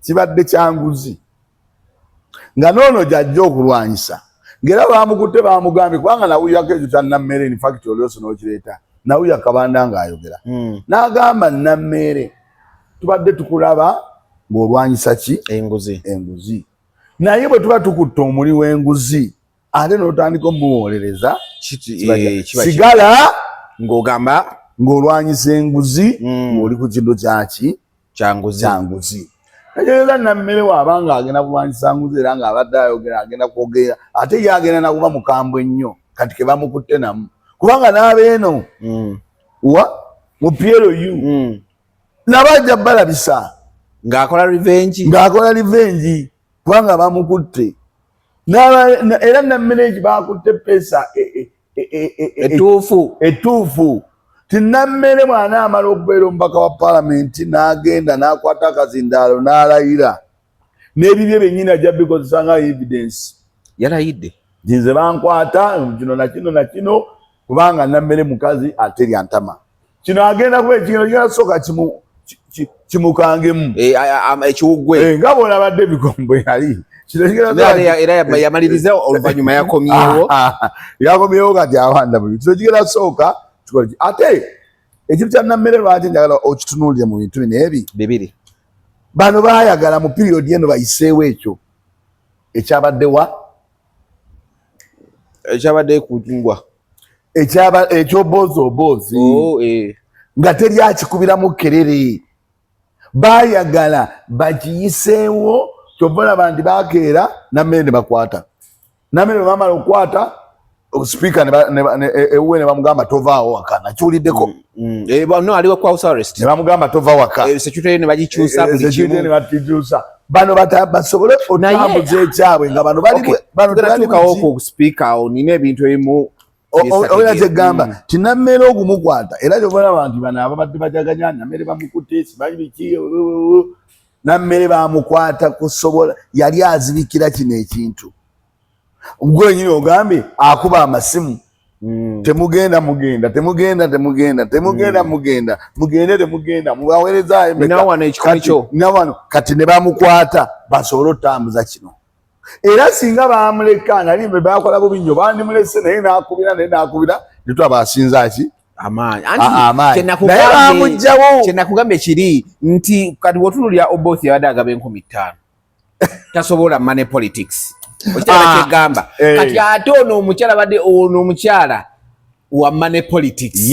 kibadde kyanguzi nga noono jajja okulwanyisa ngera bamukutte bamugambye kubanga nawuyako ekyo kya Nameere in fact olyoso n'okireeta nawuya Kabanda ng'ayogera n'agamba Nameere tubadde tukulaba ng'olwanyisa ki enguzi naye bwe tuba tukutte omuli w'enguzi ate n'otandika omuwolereza sigala ng'ogamba ng'olwanyisa enguzi ng'oli ku kintu kyanguzi nayeera Nameere waabanga agenda kulwanyisa nguzi era ng'abadde ayogera agenda kwogera ate ye agenda nakuba mukambwe ennyo kati ke bamukutte namu kubanga n'abeeno mu PLU nabajja balabisa ng'akola revenge kubanga bamukutte era Nameere bakutte pesa etuufu ti Nameere mwana amala okubeera omubaka wa palamenti n'agenda n'akwata akazindaalo n'alayira n'ebibye byennyini ajja bikozesa nga evidence yalayidde nze bankwata kino na kino kubanga Nameere mukazi aterya ntama kino agenda kuba ekigendo kigenda soka kimukangemu ekiwuggwe nga bw'olabadde ebikombo yali era yamaliriza oluvannyuma yakomyewo kati awanda buli kino kigenda sooka ate ekintu kya Nameere lwaki njagala okitunuulire mu bintu bibiri bano baayagala mu piriyodi eno bayiseewo ekyo ekyabadde kutungwa ekyoboozi nga teri akikubiramu kerere baayagala bakiyiseewo kyova olaba nti bakeera Nameere ne bakwata Nameere bamala okukwata speaker ewuwe ne bamugamba tovaawo waka nakiwuliddeko aliwo kwa house arrest ne bamugamba tova waka security ne bagikyusa bano basobole otambuza ekyabwe nga bano tukawo ku speaker nina ebintu ebimu oya kyegamba ti Nameere ogumukwata era kyova abantu bano ababadde bajaganya Nameere bamukutte simanyi biki Nameere bamukwata kusobola yali azibikira kino ekintu gwenyini ogambye akuba amasimu temugenda mubaweereza nawano kati ne bamukwata basobole otambuza kino era singa bamuleka nali mbe bakola bubi nnyo bandimulese naye nakubira netwaba asinza ki amaanyi kyenakugambye kiri nti kati wotunulya Oboth yabadde agaba 5,000 tasobola money politics okyala kyegamba kati ate omukyala wa money politics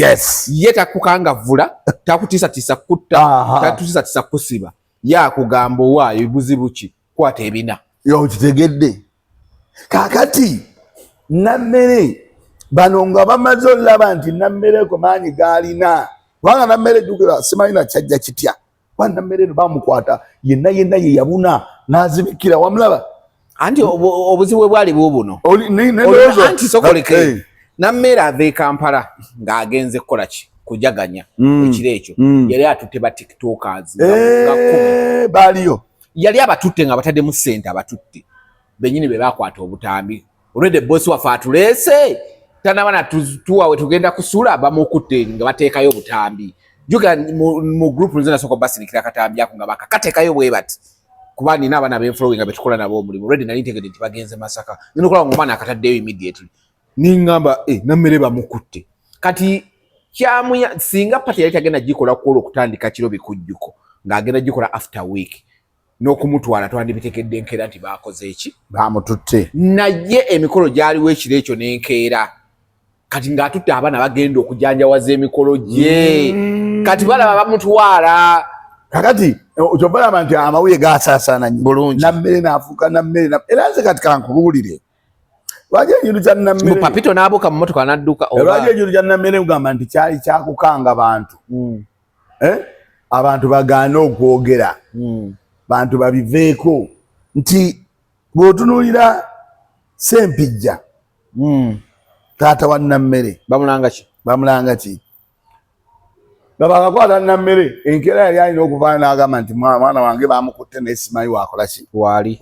ye takukanga vula takutiisatiisa kutta takutiisatiisa kusiba yakugamba owaayo buzibu ki kwata ebina yokitegedde kakati Nameere bano nga bamaze olaba nti Nameere ko maanyi gaalina kubanga Nameere jjukira simalina kyajja kitya kuba Nameere bamukwata yenna ye yabuna n'azibikira wamulaba anti obuzibu bwali bubuno anti sokoleke Nameere ava e Kampala ng'agenze kukola ki kujaganya ekiro ekyo yali atutte ba tiktokers baaliyo yali abatutte nga bataddemu ssente abatutte bennyini be bakwata obutambi olwedde bosi waffe atuleese tanabana tuwawe tugenda kusula bamukutte nga bateekayo obutambi juga mu group nze nasooka basirikira akatambi ako nga bakakateekayo bwe bati kuba nina abaana b'enfolowe nga betukola nabo omulimu olwedde nali ntegedde nti bagenze Masaka nina okulaba ng'omwana akataddeyo immediately ningamba Nameere bamukutte kati kyamuya singa pati yali tagenda gikola kuola okutandika kiro bikujjuko ng'agenda gikola after week n'okumutwala twandibitekedde enkeera nti baakoze eki bamututte naye emikolo gyaliwo ekiro ekyo n'enkeera kati ng'atutte abaana bagenda okujanjawaza emikolo gye kati balaba bamutwala kakati kyobalaba nti amawulire gaasaasaana bulungi Nameere n'afuuka Nameere era nze kati kankubuulire lwaki ekintu kya Nameere papito n'abuuka mu mmotoka n'adduka lwaki ekintu kya Nameere kugamba nti kyali kyakukanga bantu abantu bagaane okwogera bantu babiveeko nti bw'otunuulira Ssempijja taata wa Nameere bamulanga ki bakakwata Nameere enkera yali alina okuvaana n'agamba nti mwana wange bamukutte n'esimanyi wakola ki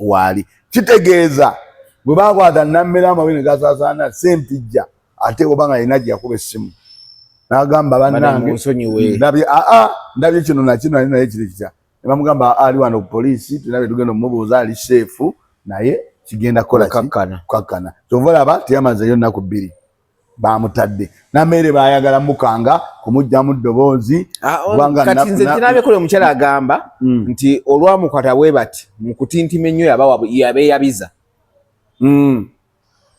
waali kitegeeza bwe bakwata Nameere amawini gasaasaana sempijja ate oba nga yina gye yakuba essimu n'agamba bannange ndabye kino nakino ali naye kiri kitya ne bamugamba ali wano ku poliisi tulina tugenda omubuuza ali seefu naye kigenda kukola kukakkana kyova olaba teyamazeeyo ennaku 2 Bamutadde Nameere baayagala mukanga kumugyamu ddoboozi kati nze kinaabyekole omukyala agamba nti olwamukwata bwe bati mu kutintima ennyo yabeeyabiza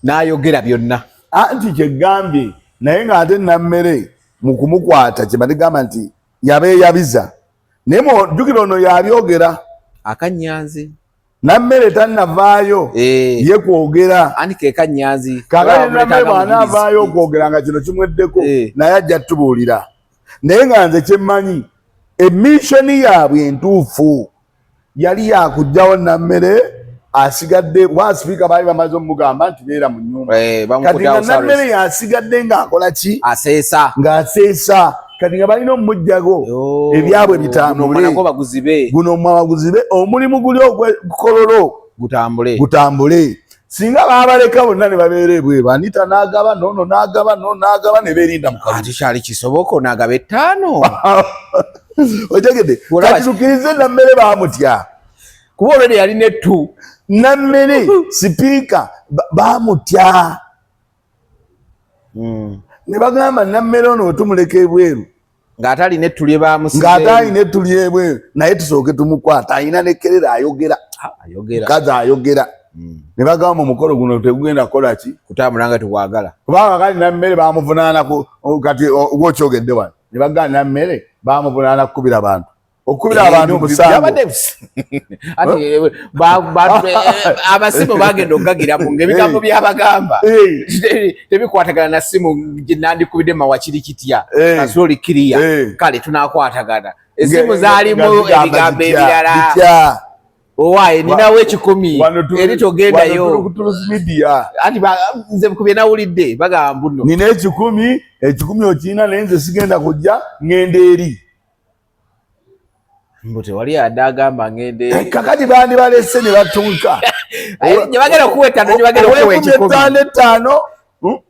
n'ayogera byonna anti kyegambye naye ng'ate Nameere mu kumukwata kye batigamba nti yabeeyabiza naye jjukira ono yabyogera akanyanzi Nameere tannavaayo ye kwogera anti ke kanyanzi kakati Nameere bw'anaavaayo okwogera nga kino kimweddeko naye ajja tubuulira naye nga nze kyemmanyi emishoni yaabwe entuufu yali yakugjawo Nameere asigadde wa sipiika baali bamaze omugamba nti beera mu nnyumba kati nga Nameere yasigadde ng'akola ki ng'aseesa kati nga balina omujjago ebyabwe bitambule guno abaguzi be omulimu guli ogwekololo gutambule singa baabaleka bonna ne babeera ebweru Anitah n'agaba nono n'agaba ne beerinda mu ati kyali kisoboka onaagaba 5 otegedde kati tukirize Nameere baamutya kuba olwedde yalina ettu Nameere sipiika baamutya ne bagamba Nameere ono wetumuleka ebweru ng'ate alina ettu lye baamusize ng'ate alina ettu lye ebweru naye tusooke tumukwata alina nekkerera ayogera kazi ayogera ne bagamba omukolo guno tegugenda kukola ki kutambula nga tekwagala kubanga kati Nameere baamuvunaanaku kati gwokyogedde wano ne bagamba Nameere baamuvunaana kukubira abantu okubira abantu musango abasimu bagenda okugagiramu ng'ebigambo byabagamba tebikwatagana na simu gye nandikubidde mawakiri kitya kasooli kiriya kale tunaakwatagana esimu zaalimu ebigambo ebirala owaaye ninawo 10 eri togendayo anti nze kubye nawulidde bagamba mbuno nina 10 okirina naye nze sigenda kujja ngenda eri mbote wali adagamba ngende kakati bandi balese ne batunka nye bagenda kuwetano nye bagenda kuwe 5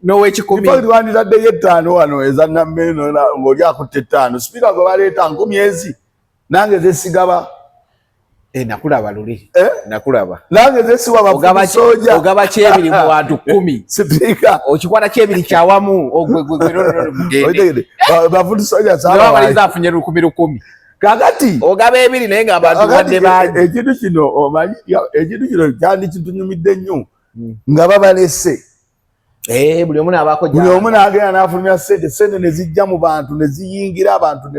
nowe 10 bali wanditadde ye 5 wano eza Nameere ng'oli akutte 5 sipiika gwe baleeta 10 nange zesigaba nakulaba luli nakulaba nange zesiwa bafusoja ogaba kyebiri mu bantu 10 sipiika okikwata kyebiri kyawamu bafusoja sabamaliza afunye 10 kakati ogaba ebiri naye ng'abantu badde bangi ekintu kino omanyi ekintu kino kyandi kitunyumidde nnyo nga babalese buli omu n'abaako buli omu n'agenda n'afulumya sente ne zijja mu bantu ne ziyingira abantu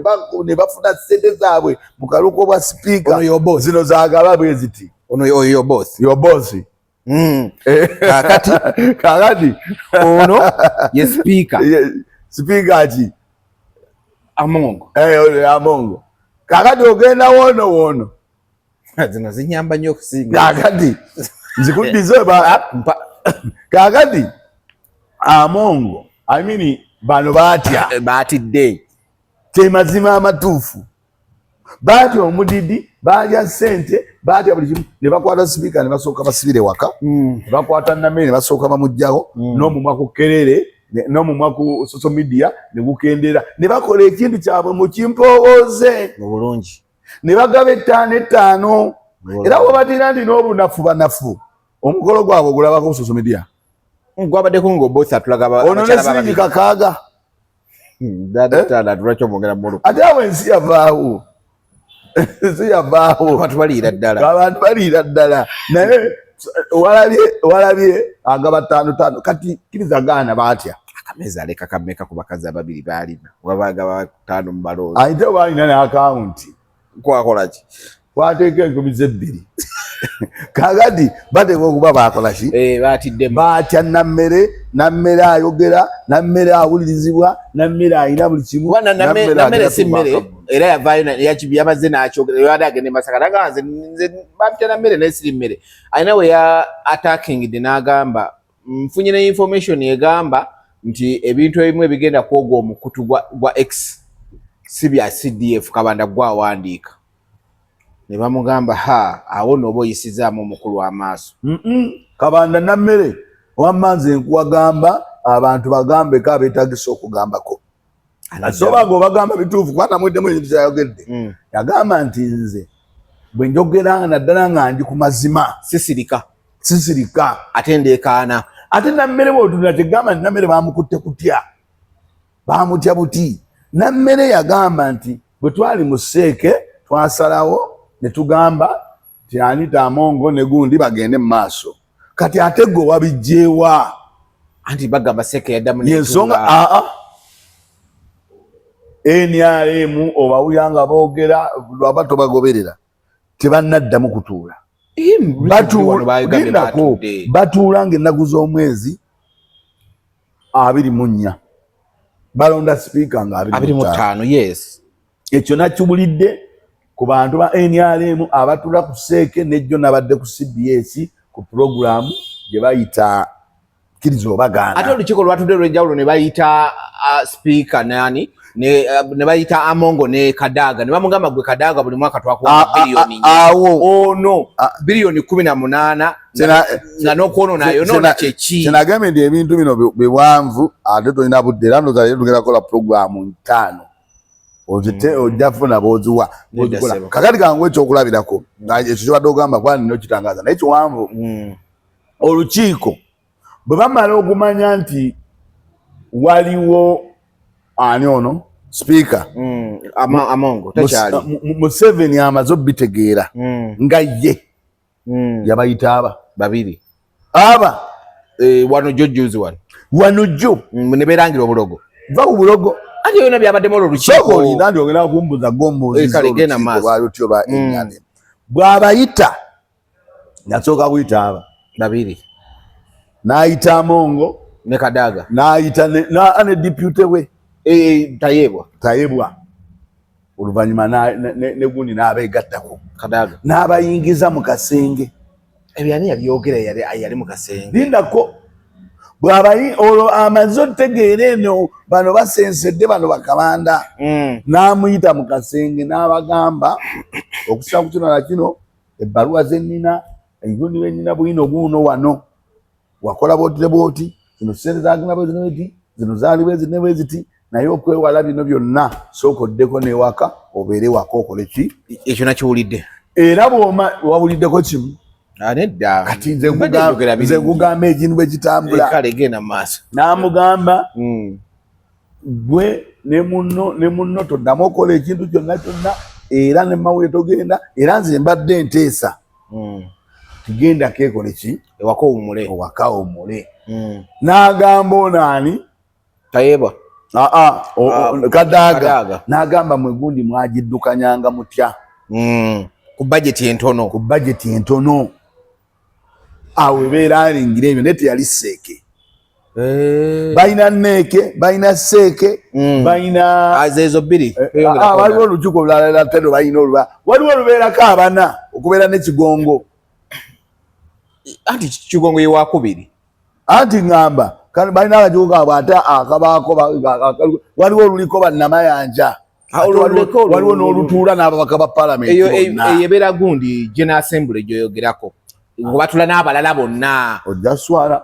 ne bafuna sente zaabwe mu kaluko bwa sipiika zino zagaba bwe ziti oyo boss kakati ono ye sipiika ki Amongo Amongo kakati ogenda wono zino zinyamba nnyo okusinga kakati nzikuddize kakati Amongo bano baatidde kyemazima amatuufu baatya omudidi baalya sente baatya buli kimu ne bakwata sipiika ne basooka basibire waka ne bakwata Nameere ne basooka bamugjaho n'omumwa ku kerere n'omumwa ku social media ne gukendera ne bakola ekintu kyabwe mu kimpowooze bulungi ne bagaba 5 era bwe batira nti n'obunafu banafu omukolo gwabwe ogulabako ku social media gwabaddeko ng'Oboth atulaga ono ne siringi kakaaga ate awo ensi yavaawo abantu baliira ddala naye walabye agaba 5 kati kiriza gaana baatya akameza aleka kameka ku bakazi ababiri baalina wabagaba 5 mu baloozi ate baalina ne akawunti kwakola ki kwateeka 2,000 kakati bateeka okuba bakola ki baatiddemu baatya Nameere ayogera Nameere awulirizibwa Nameere ayina buli kimu Nameere si mmere era yavaayo yamaze n'akyogera yali agenda Masaka naga nze baatya Nameere naye siri mmere ayina we ya attackingidde n'agamba nfunye ne information egamba nti ebintu ebimu ebigenda kwogwa omukutu gwa X si bya CDF Kabanda gwa wandiika ne bamugamba awo n'oba oyisizaamu omukulu amaaso. Kabanda Nameere wammanze nkuwagamba abantu bagambeko abeetagisa okugambako. Asoba ng'obagamba bituufu kubanga mweddemu ebintu kyayogedde. Yagamba nti nze bwe njogera naddala nga ndi ku mazima sisirika ate ndeekaana. Ate Nameere bw'otunula tegamba nti Nameere baamukutte kutya baamutya buti. Nameere yagamba nti bwe twali mu Seeke twasalawo ne tugamba nti Anitah Amongo ne gundi bagende mu maaso. Kati ate gwe wabijjeewa anti bagamba Seeke yaddamu yensonga NRM obawulira nga boogera lwaba tobagoberera tebannaddamu kutuula. Batuula ng'ennaku z'omwezi 24 balonda sipiika nga 25. Yes, ekyo nakibulidde ku bantu ba NRM abatula ku Seeke nejjo nabadde ku CBS ku programu gye bayita Kiriza Obagaana. Ate olukiiko lwatudde olw'enjawulo ne bayita sipiika nani ne bayita Amongo ne Kadaga ne bamugamba gwe Kadaga buli mwaka twakuwa biliyoni ono biliyoni 18 nga n'okwonona yonoona kyeki. Kyenagambye nti ebintu bino biwanvu ate tolina budde era ndowooza leero tugenda kukola programu 5 ojja funa b'oziwa. Kakati kangu ekyokulabirako ekyo kibadde ogamba kwani nno kitangaza naye kiwanvu. Olukiiko bwe bamala okumanya nti waliwo ani ono sipiika Amongo takyali Museveni amaze obitegeera nga ye yabayita babiri wano jjojuzi wano jjo ne beerangira obulogo va ku bulogo ate yona byabaddemu olw'olukiiko olina ndi ogenda kumbuza gombuziolutyo ba NRM bw'abayita yasooka kuyita babiri n'ayita Amongo ne Kadaga n'ayita ne depute we tayebwa oluvannyuma ne gundi n'abeegattako Kadaga n'abayingiza mu kasenge. Ebyo ani yabyogera yali mu kasenge lindako bw'abayi olwo amaze otegeera eno bano basensedde bano bakabanda n'amuyita mu kasenge n'abagamba okusa ku kino na kino ebbaluwa zennina engundi bennina bwino guuno wano wakola bootire booti zino sente zagenda bweziti zino zaali bweziti bweziti naye okwewala bino byonna sooka oddeko n'ewaka obeere waka okole ki. Ekyo nakiwulidde era wawuliddeko kimu nedda kati nze nkugamba ekintu bwe kitambula kale genda maaso. N'amugamba gwe ne munno toddamu okola ekintu kyonna era ne mawulire togenda era nze mbadde nteesa tugenda kekole ki ewaka owumule. N'agamba onaani tayebwa Kadaga n'agamba mwegundi mwagiddukanyanga mutya ku bajeti entono awo ebeera alingira ebyo naye teyali Seeke. Balina Neeke balina Seeke balina ezo bbiri waliwo olukiiko olulala tero balina waliwo olubeerako abana okubeera n'ekigongo anti kigongo ye wakubiri anti ŋŋamba balina akakiiko kaabwe ate akabaako waliwo oluliko bannamayanja waliwo n'olutuula n'ababaka ba palamenti eyo ebeera gundi General Assembly gyoyogerako batula n'abalala bonna ojja swala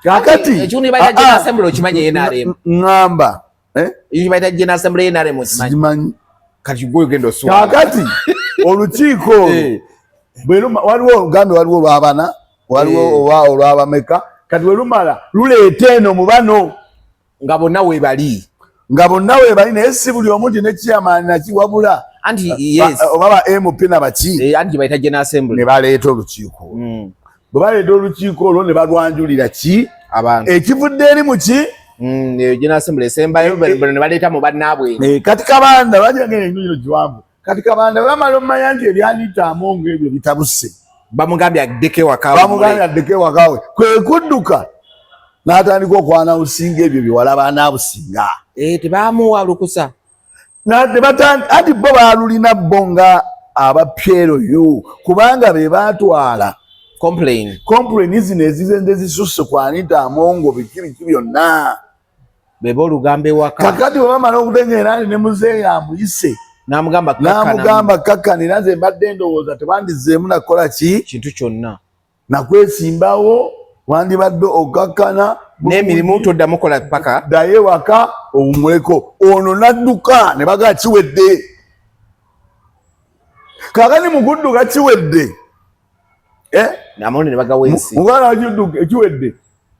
kakati ekikundi bayita General Assembly okimanye NRM ŋŋamba bayita General Assembly NRM okimanyi kati gwe ogenda oswala kakati olukiiko waliwo olugambe waliwo olw'abana waliwo olw'abameka kati we lumala luleeta eno mu bano nga bonna weebali naye si buli omu nti ne chairman nakiwabula oba ba MP nabaki anti bayita General Assembly ne baleeta olukiiko bwe baleeta olukiiko olwo ne balwanjulira ki ekivudde eri mu ki General Assembly esembayo ne baleeta mu bannaabwe kati Kabanda bajagenda ennyo kiwanvu kati Kabanda bamala omanya nti eri Anitah Amongo ebyo bitabuse bamugambye addeko ewaka we kwe kudduka n'atandika okwana businga ebyo byewalaba anaabusinga tebamuwa lukusa anti bo baalulina bo nga abapyeroyo kubanga be baatwala complain zino ezizenze zisusse ku Anitah Amongo biki byonna bebo olugambe waka kakati bamala okutegeera ne muzeeyi amuyise n'amugamba kakkanira nze mbadde ndowooza tebandizeemu nakola ki kintu kyonna nakwesimbawo wandibadde okakkana n'emirimu toddamu kola paka ddayo ewaka owumuleko ono nadduka ne bagaa kiwedde kakati mukudduka kiwedde namone ne bagawa ensi mugana kidduka kiwedde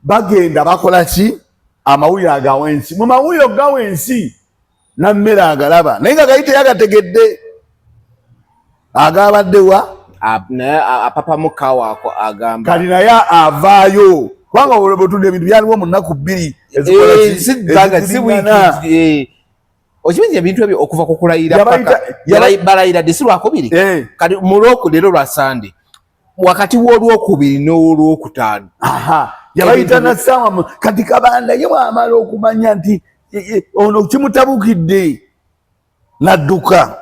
bagenda bakola ki amawulire agawa ensi mu mawulire ogawa ensi Nameere agalaba naye nga gayite yagategedde agabaddewa apapa mukawa agamba kali naye avaayo kubanga olwebutunda ebintu byaliwo mu nnaku bbiri okimanyi ebintu ebyo okuva ku kulayira balayira dde si lwakubiri kati mu lwokuleero lwa sande wakati w'olwokubiri n'olwokutaano yabayita nassaawa kati Kabanda ye bw'amala okumanya nti ono kimutabukidde nadduka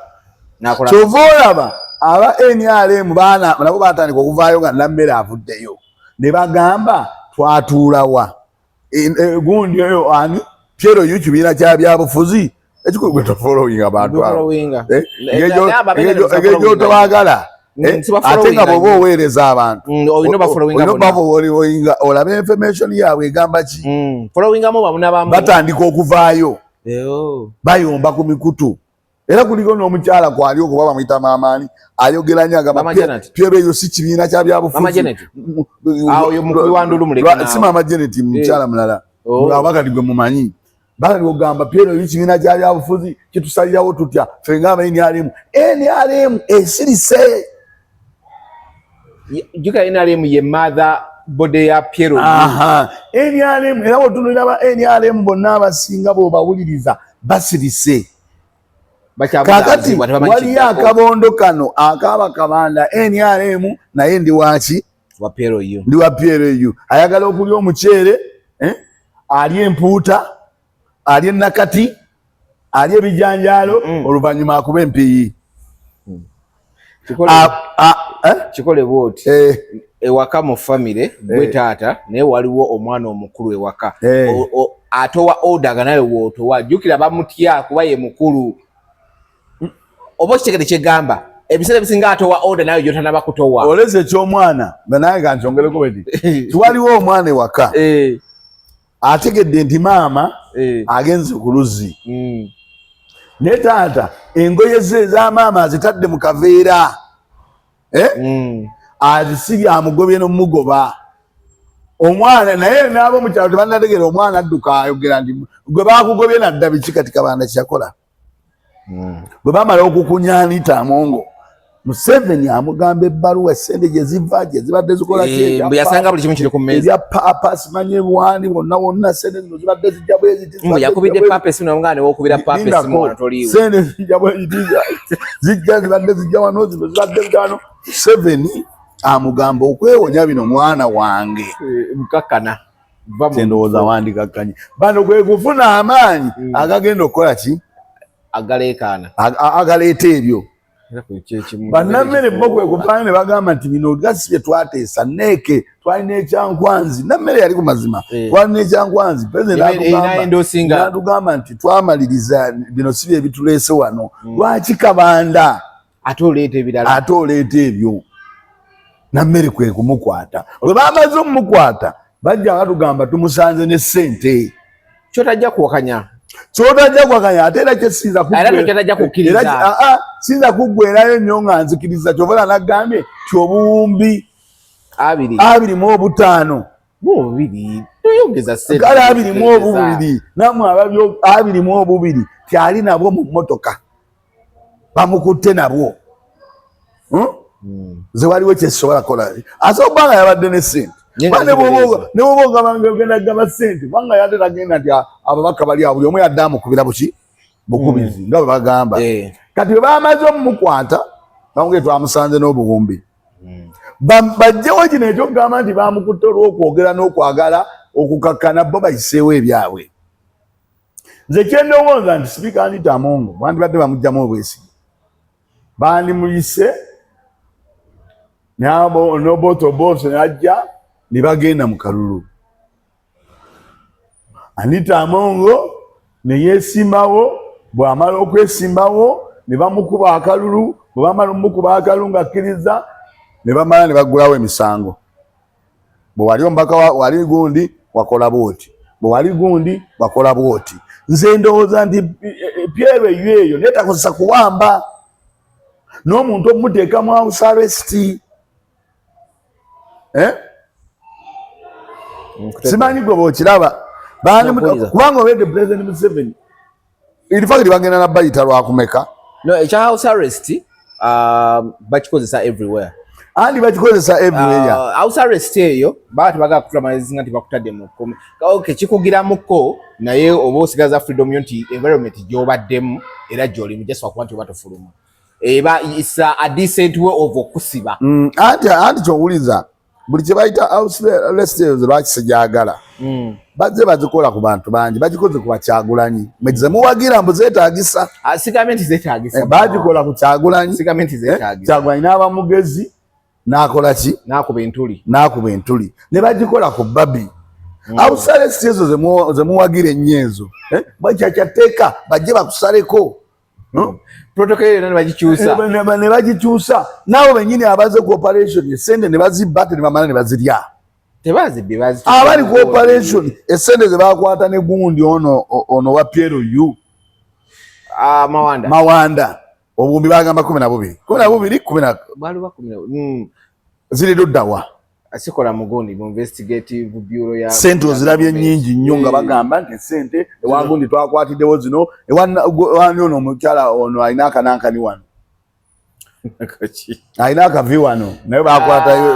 kyova olaba aba NRM baana nabo batandika okuvaayo nga Nameere avuddeyo ne bagamba twatuulawa gundi eyo ani Piero yu kibiina kya byabufuzi ekikugweta following abantu egejo tobagala ate nga bwoba oweereza abantu olaba information yaabwe egamba ki batandika okuvaayo bayomba ku mikutu era kuliko n'omukyala kwali okuba bamuyita maamaani ayogera nnyo agamba Piero eyo si kibiina kya byabufuzi si maama Janet mukyala mulala aba kati gwe mumanyi bali ogamba Piero eyo kibiina kya byabufuzi kitusalirawo tutya ffe ngamba NRM esirise Juka NRM ye mother bode ya Piero. NRM era otunulira ba NRM bonna abasinga bw'obawuliriza basirise. Kakati wali akabondo kano akaba Kabanda NRM naye ndi waki wa Piero yu. Ndi wa Piero yu. Ayagala okulya omuceere, ali empuuta, ali nakati, ali ebijanjaalo, oluvannyuma akuba empiyi. Kikole bwoti ewaka mu family gwe taata naye waliwo omwana omukulu ewaka atowa order nga naye wootowa jjukira bamutya kuba ye mukulu oba kitegede kyegamba ebiseera bisinga atowa order naye gyotanaba kutowa oleze ekyomwana nga naye nga nkyongereko bweti tiwaliwo omwana ewaka ategedde nti maama agenze ku luzzi ne taata engoye ze ez'amaama azitadde mu kaveera azisibye amugobye n'omugoba omwana naye n'abo mu kyalo tebanategeera omwana adduka ayogera nti gwe baakugobye nadda biki kati Kabanda kyakola bwe bamala okukunya Anitah Amongo Museveni amugamba ebbaluwa essente gye ziva gye zibadde zikola yasanga buli kimu kiri ku mmeeza ebya paapa simanye bwani bonna bonna ssente zino zibadde zijja bweziti yakubidde paapa esimu namuganda wookubira paapa esimu wano toliiwo ssente zijja bweziti zijja zibadde zijja wano zino zibadde zijja wano Museveni amugamba okwewonya bino mwana wange mukakkana ndowooza wandikakkanye bano kwe kufuna amaanyi agagenda okukola ki agaleekaana agaleeta ebyo Banameere bo kwe kufaana ne bagamba nti bino gasi bye twateesa neeke twalina ekyankwanzi Nameere yali ku mazima twalina ekyankwanzi pulezidenti n'atugamba nti twamaliriza bino si bye bituleese wano lwaki Kabanda ate oleeta ebirala ate oleeta ebyo Nameere kwe kumukwata bwe bamaze omumukwata bajja batugamba tumusanze ne ssente kyotajja kuwakanya kyotajja kuwakanya ate era kyesinza sinza kuggwerayo nnyo nga nzikiriza kyovula naggambye ti obuwumbi 25 kale 22 nammwe ababyo 22 tyali nabwo mu mmotoka bamukutte nabwo ze waliwo kyekisobola kukola asobola kubanga yabadde ne ssente ne bwoba ogenda gaba ssente kubanga yate tagenda nti ababaka bali awo buli omu yadde amukubira buki bukubizi nga bwe bagamba kati bwe bamaze omumukwata bamugee twamusanze n'obuwumbi bajjewo kino ekyokugamba nti bamukutte olw'okwogera n'okwagala okukakkana bo bayiseewo ebyabwe nze kyendowooza nti sipiika Anitah Amongo bandibadde bamuggyamu obwesige bandimuyise n'Oboth najja ne bagenda mu kalulu Anitah Amongo ne yeesimbawo, bw'amala okwesimbawo ne bamukuba akalulu, bwe bamala omukuba akalulu ng'akkiriza ne bamala ne baggulawo emisango. Bwe wali omubaka wali gundi wakola bwoti, bwe wali gundi wakola bwoti. Nze ndowooza nti Pierre eyo naye takozesa kuwamba n'omuntu omuteeka mu house arrest. Simanyi gwe bw'okiraba kubanga obedde President Museveni ilifakiti bagenda na bayita lwakumeka. No, ekya house arrest bakikozesa everywhere. Andi bakikozesa everywhere. House arrest eyo baati baga kutramalize nga tibakutadde mu kkumi. Okay, kikugiramuko naye oba osigaza freedom yonti environment gy'obaddemu era gy'olimu just wakuba nti oba tofuluma. Eba is a decent way of okusiba. Anti kyowuliza buli kye bayita house arrest eyo lwaki sijagala. Bazze bazikola ku bantu bangi, bagikoze ku Kyagulanyi. Mweze muwagira mbu zeetaagisa. Sigamenti zeetaagisa. Bagikola ku Kyagulanyi. Sigamenti zeetaagisa. Kyagulanyi n'aba mugezi n'akola ki? N'akuba entuli. N'akuba entuli. Ne bagikola ku Babi. House arrest ezo ze muwagira ennyo ezo. Bakyakyateeka bajje bakusaleko. Protocol ne bagikyusa. Ne bagikyusa. Nabo bennyini abaze ku operation esente ne bazibba ate ne bamala ne bazirya. Tebazibbi abali ku operation esente ze bakwata ne gundi ono wa Piero yu Mawanda obumbi bagamba 12 bali ba 10 ziri doddawa asikola mugundi mu investigative bureau ya sente ozirabye nnyingi nnyo nga bagamba nti sente ewagundi twakwatiddewo zino ewani ono omukyala ono alina akanankani wano alina akavi wano naye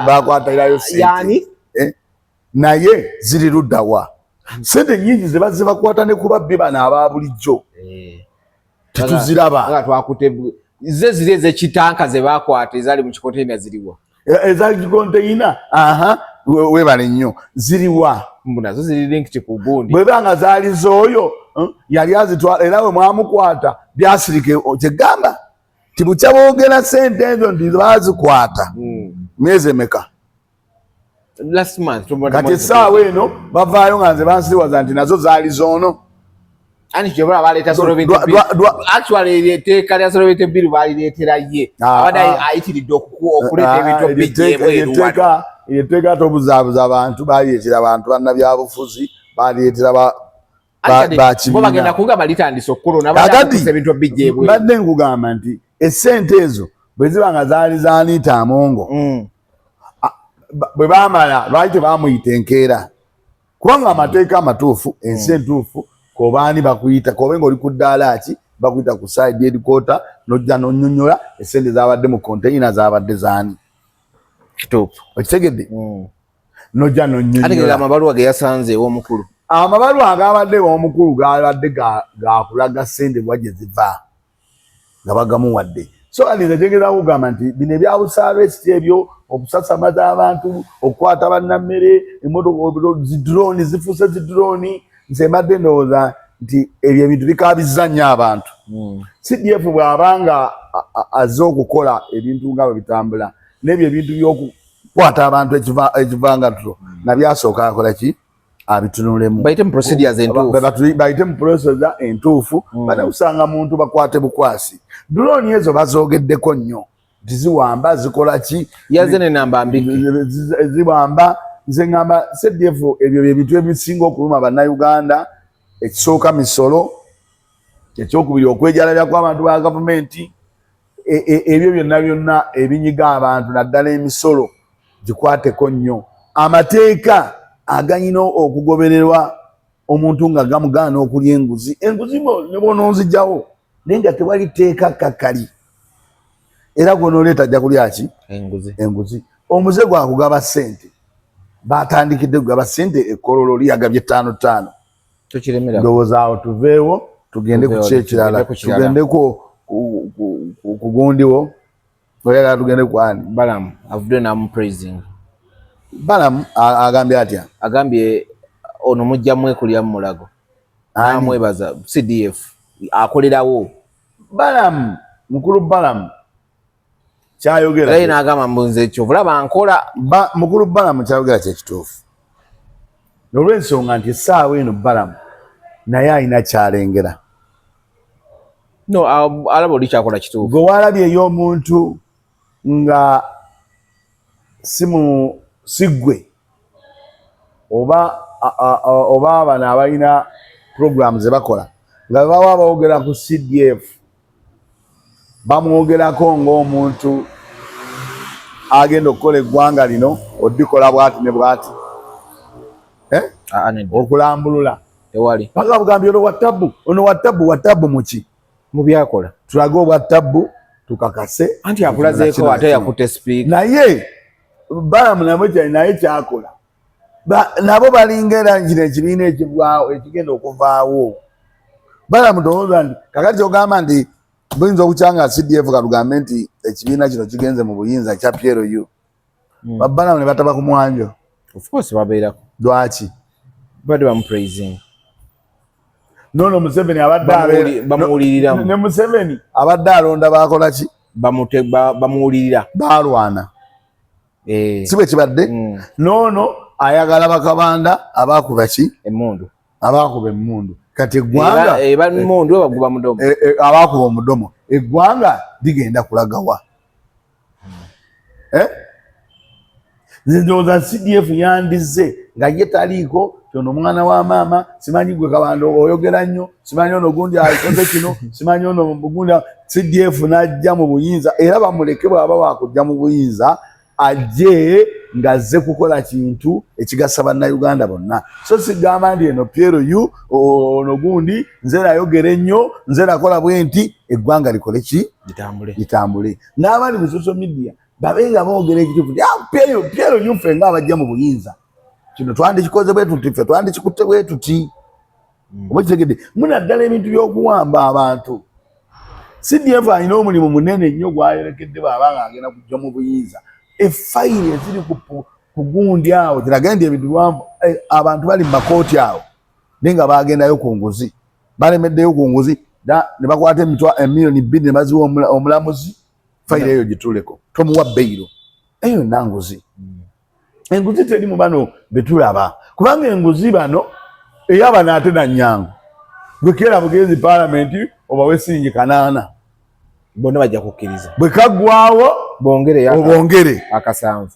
bakwatirayo sente naye ziri luddawa. Sente nnyingi ze bazze bakwata ne kuba bbi bano aba bulijjo. Tetuziraba. Nga twakute ze ziri ezekitanka ze bakwata ezali mu kikonteyina ziriwa. Ezali kikonteyina webale nnyo ziriwa. Nazo ziri linked ku gundi. Bwe banga zaali z'oyo yali azitwala era we mwamukwata byasirike kyegamba tibukya boogera sente ezo ndi bazikwata myezi emeka. Last month kati essaawa eno bavaayo nga nze bansiriwaza nti nazo zaali zoono. Ani kyebala baleeta Solomete actually etteeka lya Solomete Bill balireetera ye abadde ayitiridde okuleeta ebintu bijjeemu eru wano. Etteeka tobuzaabuza abantu balireetera abantu bannabyabufuzi balireetera bo bagenda kuga balitandisa okukolona balireetera ebintu bijjeemu. Badde nkugamba nti essente ezo bwe ziba nga zaali za Anitah Amongo bwe baamala lwaki tebamuyita enkeera kubanga amateeka amatuufu ensi entuufu kobaani bakuyita kobe ng'oli ku ddaala ki bakuyita ku side headquarter n'ojja n'onnyonnyola essente zaabadde mu konteyina zaabadde zaani kituufu okitegedde n'ojja n'onnyonnyola. Amabaluwa ge yasanze ew'omukulu amabaluwa agaabadde ew'omukulu gaabadde gakulaga ssente bwa gye ziva nga bagamuwadde. So alize tegeza kugamba nti bino ebya busarest ebyo okusasamaza abantu okukwata bannamere emmotoka zidroni zifuuse zidroni nze mbadde ndowooza nti ebyo ebintu bikaabizza nnyo abantu. CDF bw'abanga azze okukola ebintu nga bwe bitambula n'ebyo ebintu by'okukwata abantu ekivangatulo nabyasooka akola ki abitunulemu bayite mu procedures entuufu bayite mu procedure entuufu bane usanga muntu bakwate bukwasi. Drone ezo bazoogeddeko nnyo nti ziwamba zikola ki yaze ne namba mbiki ziwamba. Nze ngamba CDF ebyo ebintu ebisinga okuluma bannayuganda ekisooka misolo ekyokubiri okwejalabya kw'abantu ba gavumenti ebyo byonna ebinyiga abantu naddala emisolo gikwateko nnyo. Amateeka aganyina okugobererwa omuntu nga gamugaana okulya enguzi ne bonoonzijjawo naye nga tewali teeka kakkali era gwonoleeta ajja kulya ki enguzi. Omuze gwakugaba ssente batandikidde kugaba ssente ekkololo lyagabye 5 ndowooza awo tuveewo tugende ku kyekirala tugende ku gundiwo oyagala tugende ku ani Balamu avudde namupraising. Balamu agambye atya agambye ono mujja mwekulya mu mulago amwebaza CDF akolerawo Balamu mukulu Balamu kyayogera era n'agamba mbunze ekyo bulaba nkola mukulu Balamu kyayogera kyekituufu olw'ensonga nti essaawa eno Balamu naye alina kyalengera. No, alaba oli kyakola kituufu. Gwe walabyeyo omuntu nga sigwe oba abana abalina program ze bakola nga baba boogera ku CDF bamwogerako ng'omuntu agenda okukola eggwanga lino odikola bwati ne bwati okulambulula tewali paka bugambye ono watabu muki mu byakola tulage obwatabu tukakase anti akulazeeko ate yakute speak naye balamu namwe naye kyakola nabo balingera kino ekibiina ekivaawo ekigenda okuvaawo balamu tolowooza nti kakati ogamba nti buyinza okukyanga CDF kalugambe nti ekibiina kino kigenze mu buyinza kya PLU balamu ne bataba ku mwanjo of course babeerako lwaki badde bamupraising nono Museveni abadde bamuwuliriramu ne Museveni abadde alonda bakola ki bamuwulirira balwana si bwe kibadde nono ayagala bakabanda abakuba ki emmundu abakuba emmundu kati eggwanga emmundu baguba mudomo abakuba omudomo eggwanga ligenda kulagawa nze ndowooza CDF yandize nga ye taliiko kyono omwana wa maama simanyi gwe Kabanda oyogera nnyo simanyi ono gundi akoze kino simanyi ono gundi CDF n'ajja mu buyinza era bamuleke bw'aba wakujja mu buyinza ajje ngazze kukola kintu ekigasa bannayuganda bonna so sigamba ndi eno PLU ono gundi nze nayogera ennyo nze nakola bwe nti eggwanga likole ki litambule n'abali mu social media babenga boogera ekituufu PLU ffe nga abajja mu buyinza kino twandikikoze bwe tuti ffe twandikikutte bwe tuti oba kitegedde munaddala ebintu by'okuwamba abantu CDF alina omulimu munene nnyo gwayolekedde bw'aba nga agenda kujja mu buyinza efayiri eziri ku gundi awo kiraga nti ebintu biwanvu abantu bali mu makooti awo naye nga bagendayo ku nguzi balemeddeyo ku nguzi ne bakwata emiliyoni 2 ne baziwa omulamuzi fayiri eyo gituleko tomuwa beyiro eyo nanguzi enguzi teri mu bano betulaba kubanga enguzi bano eyabana ate na nnyangu gwe kera bugenzi palamenti obawe singi 8 bonna bajja kukkiriza bwe kaggwawo obongere akasanvu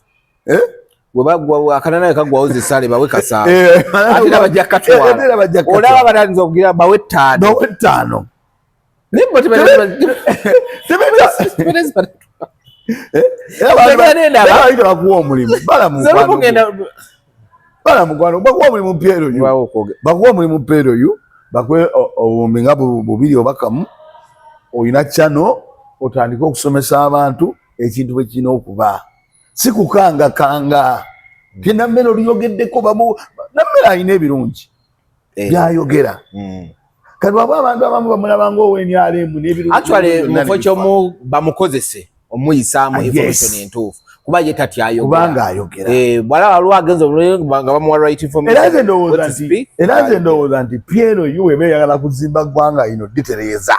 bwebagwa akanana kagwawo zisale bawe kasanvu ate nabajja katwala olaba batandiza okugira bawe 5 nimbo bakuwa omulimu bakuwa omulimu PLU bakwe obuwumbi nga 2 oba 1 oyina kyano otandika okusomesa abantu ekintu bwe kirina okuba si kukangakanga kinammere oluyogeddeko nammere alina ebirungi byayogera kati waba abantu abamu bamulaba ngaowenyalemu mufo kyomu bamukozese omuyisaamu information entuufu kuba ye tati ayogera bwalaba lwagenza nga bamuwa right information era nze ndowooza nti PLU eba eyagala kuzimba ggwanga ino ditereeza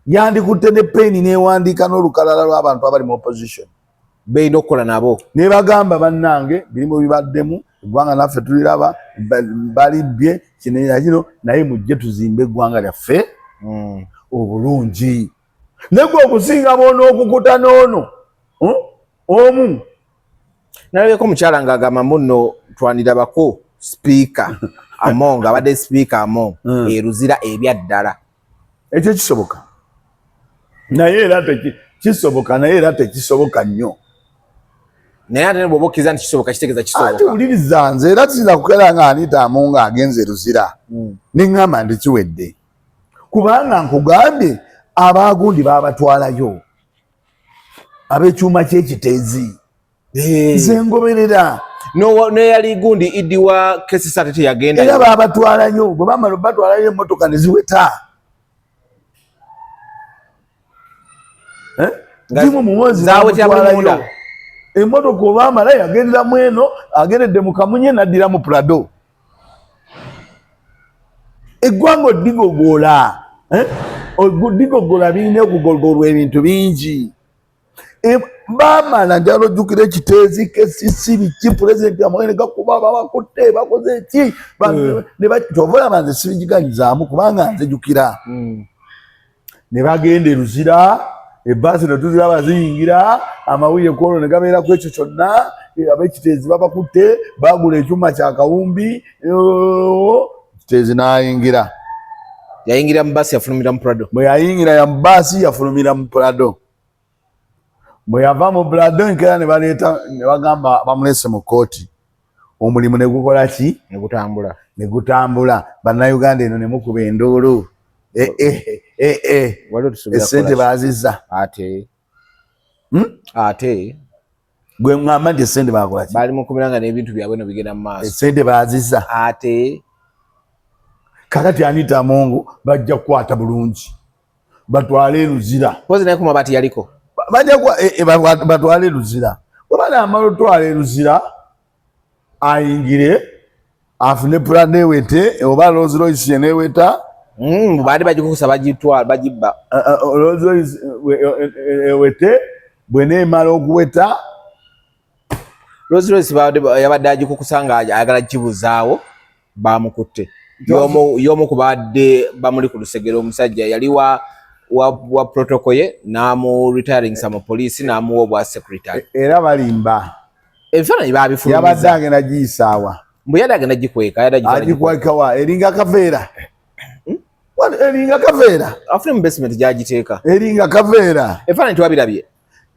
yandikutte ne peni newandiika n'olukalala lw'abantu abali mu opposition beina okukola nabo ne bagamba bannange birimu bibaddemu eggwanga naffe tuliraba balibbye kino naye mujje tuzimbe eggwanga lyaffe obulungi negwe okusinga boona okukuta n'ono omu nalabyeko mukyala ng'agamba muno twandirabako sipiika Among abadde sipiika Among Luzira ebyaddala ekyo kisoboka naye era kisoboka naye era tekisoboka nnyo naye ate bw'oba okkiriza nti kisoboka kitegeeza kisoboka ate wuliriza nze era tusinza kukeera nga Anitah Among agenze Luzira neŋŋamba nti kiwedde kubanga nkugambye abaagundi baabatwalayo ab'ekyuma ky'ekiteezi nze ngoberera neyali gundi Idi wa Kesisa ate teyagenda era baabatwalayo bwe bamala batwalayo emmotoka ne ziweta zimu muwozi batwalayo emmotoka olwamala yagenderamu eno agendedde mu Kamunye n'addira mu Prado eggwanga odigogola odigogola birina okugogolwa ebintu bingi bamala njalo jukira ekiteezi kesisi biki pulezidenti amwene gakuba babakutte bakoze ki tovola banze sibigiganyizamu kubanga nze jukira ne bagenda e Luzira ebbaasi ne tuziraba ziyingira amawulire kwolwo ne gabeeraku ekyo kyonna ab'ekiteezi babakutte bagula ekyuma kya kawumbi ekiteezi n'ayingira yayingira mu bbaasi yafulumira mu Prado bwe yayingira ya mu bbaasi yafulumira mu Prado bwe yava mu Prado nkera ne baleeta ne bagamba bamulese mu kooti omulimu ne gukola ki ne gutambula bannayuganda eno ne mukuba enduulu essente baazizza ate gwe ngamba nti essente bakola ki bali mukubiranga n'ebintu byabwe no bigenda mu maaso essente baazizza ate kakati Anitah Mungu bajja kukwata bulungi batwale e Luzira pozi naye ku Mabaati yaliko bajja batwale e Luzira obana amala otwala e Luzira ayingire afune pulani ewete oba Rolls Royce yeneweta baali bagikukusa bagitwala bagibba Rolls Royce ewete bweneemala okuweta Rolls Royce yabadde agikukusa nga ayagala kibuzaawo bamukutte yomu kubadde bamuli ku lusegero omusajja yali wa protocol ye n'amu retiring sama police n'amuwa obwa secretary era balimba ebifaananyi babifulumizza yabadde agenda giyisaawa mbu yadde agenda gikweka agikwekawa eringa kaveera eringa kaveera afune mu basement gyagiteeka eringa kaveera ebifaananyi twabirabye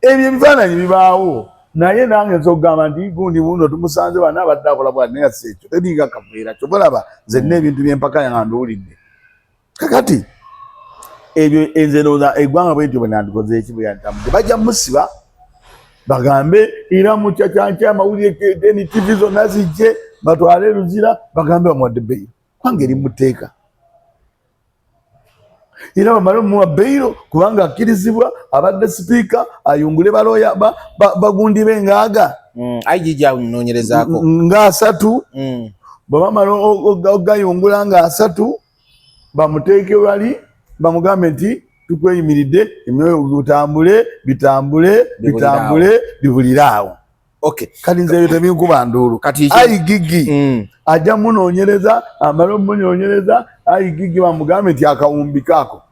ebyo ebifaananyi bibaawo naye nange nza okugamba nti gundi buno tumusanze bana abadde akola bwa naye si ekyo eringa kaveera kyobulaba nzenna ebintu byempaka yange nduwulidde kakati ebyo enze ndowooza eggwanga bwetyo bwe nandikoze eki bwe yantambudde bajja musiba bagambe era mutya kyankya amawulire eni TV zonna zijje batwale e Luzira bagambe bamuwadde beyiro kwange eri muteeka era bamale omuwa beyiro kubanga akkirizibwa abadde sipiika ayungule balooya bagundi be ngaaga aijijanoonyerezaako nga 3 bwe bamala ogayungula nga 3 bamuteeke wali bamugambe nti tukweyimiridde emyoyo bitambule bibulire awo kati nze ebyo tebinkuba nduulu ayi gigi ajja munoonyereza amale omunoonyereza ayi gigi bamugambe nti akawumbi kaako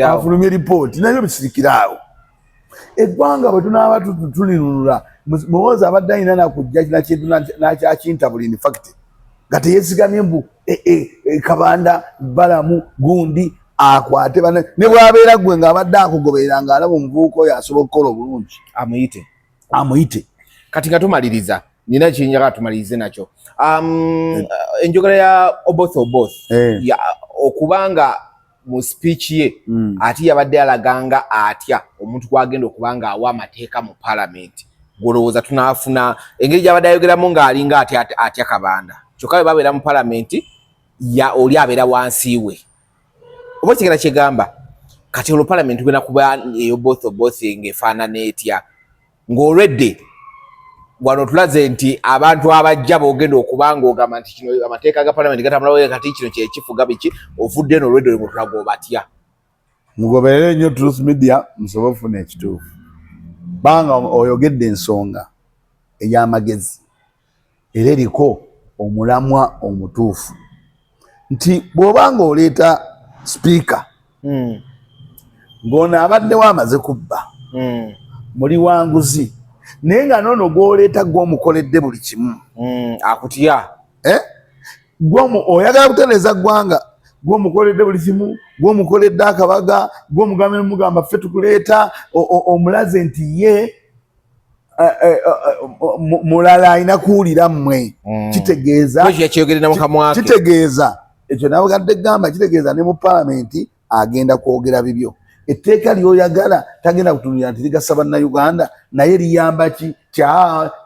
afulumye ripooti nabyo bisirikira awo eggwanga bwe tunaaba tulinunula muwooza abadde alina nakujja nakintu nakyakintabula in fact nga teyeesigamye mbu Kabanda balamu gundi akwate bana ne bwabeera gwe ng'abadde akugoberera ng'alaba omuvubuka oyo asobola okukola obulungi amuyite kati nga tumaliriza nina kinjagala tumalirize nakyo enjogera ya Oboth okubanga mu speech ye ati yabadde alaganga atya omuntu gwagenda okubanga awa amateeka mu parliament golowooza tunaafuna engeri gy'abadde ayogeramu ng'alinga atya Kabanda kyokka bwe babeera mu parliament oli abeera wansi we oba kigera kyegamba kati olwo parliament gena kuba Oboth ng'efaanana etya ng'olwedde wano tulaze nti abantu abajja boogenda okubanga ogamba nti kino amateeka ga parliament gatambula kati kino kyekifuga biki ovudde eno olwedde olwo tulaga obatya mugoberere nnyo Truth Media musobole okufuna ekituufu banga oyogedde ensonga ey'amagezi era eriko omulamwa omutuufu nti bw'obanga oleeta sipiika ng'ono abaddewo amaze kubba muli wanguzi naye nga noono gw'oleeta gw'omukoledde buli kimu akutya oyagala kutereeza ggwanga gw'omukoledde buli kimu gw'omukoledde akabaga gw'omugambe mugamba ffe tukuleeta omulaze nti ye mulala alina kuwulira mmwe kitegeeza ekyo nabagadde gamba kitegeeza ne mu palamenti agenda kwogera bibyo etteeka lyoyagala tagenda kutunulira nti ligasa bannayuganda naye liyamba ki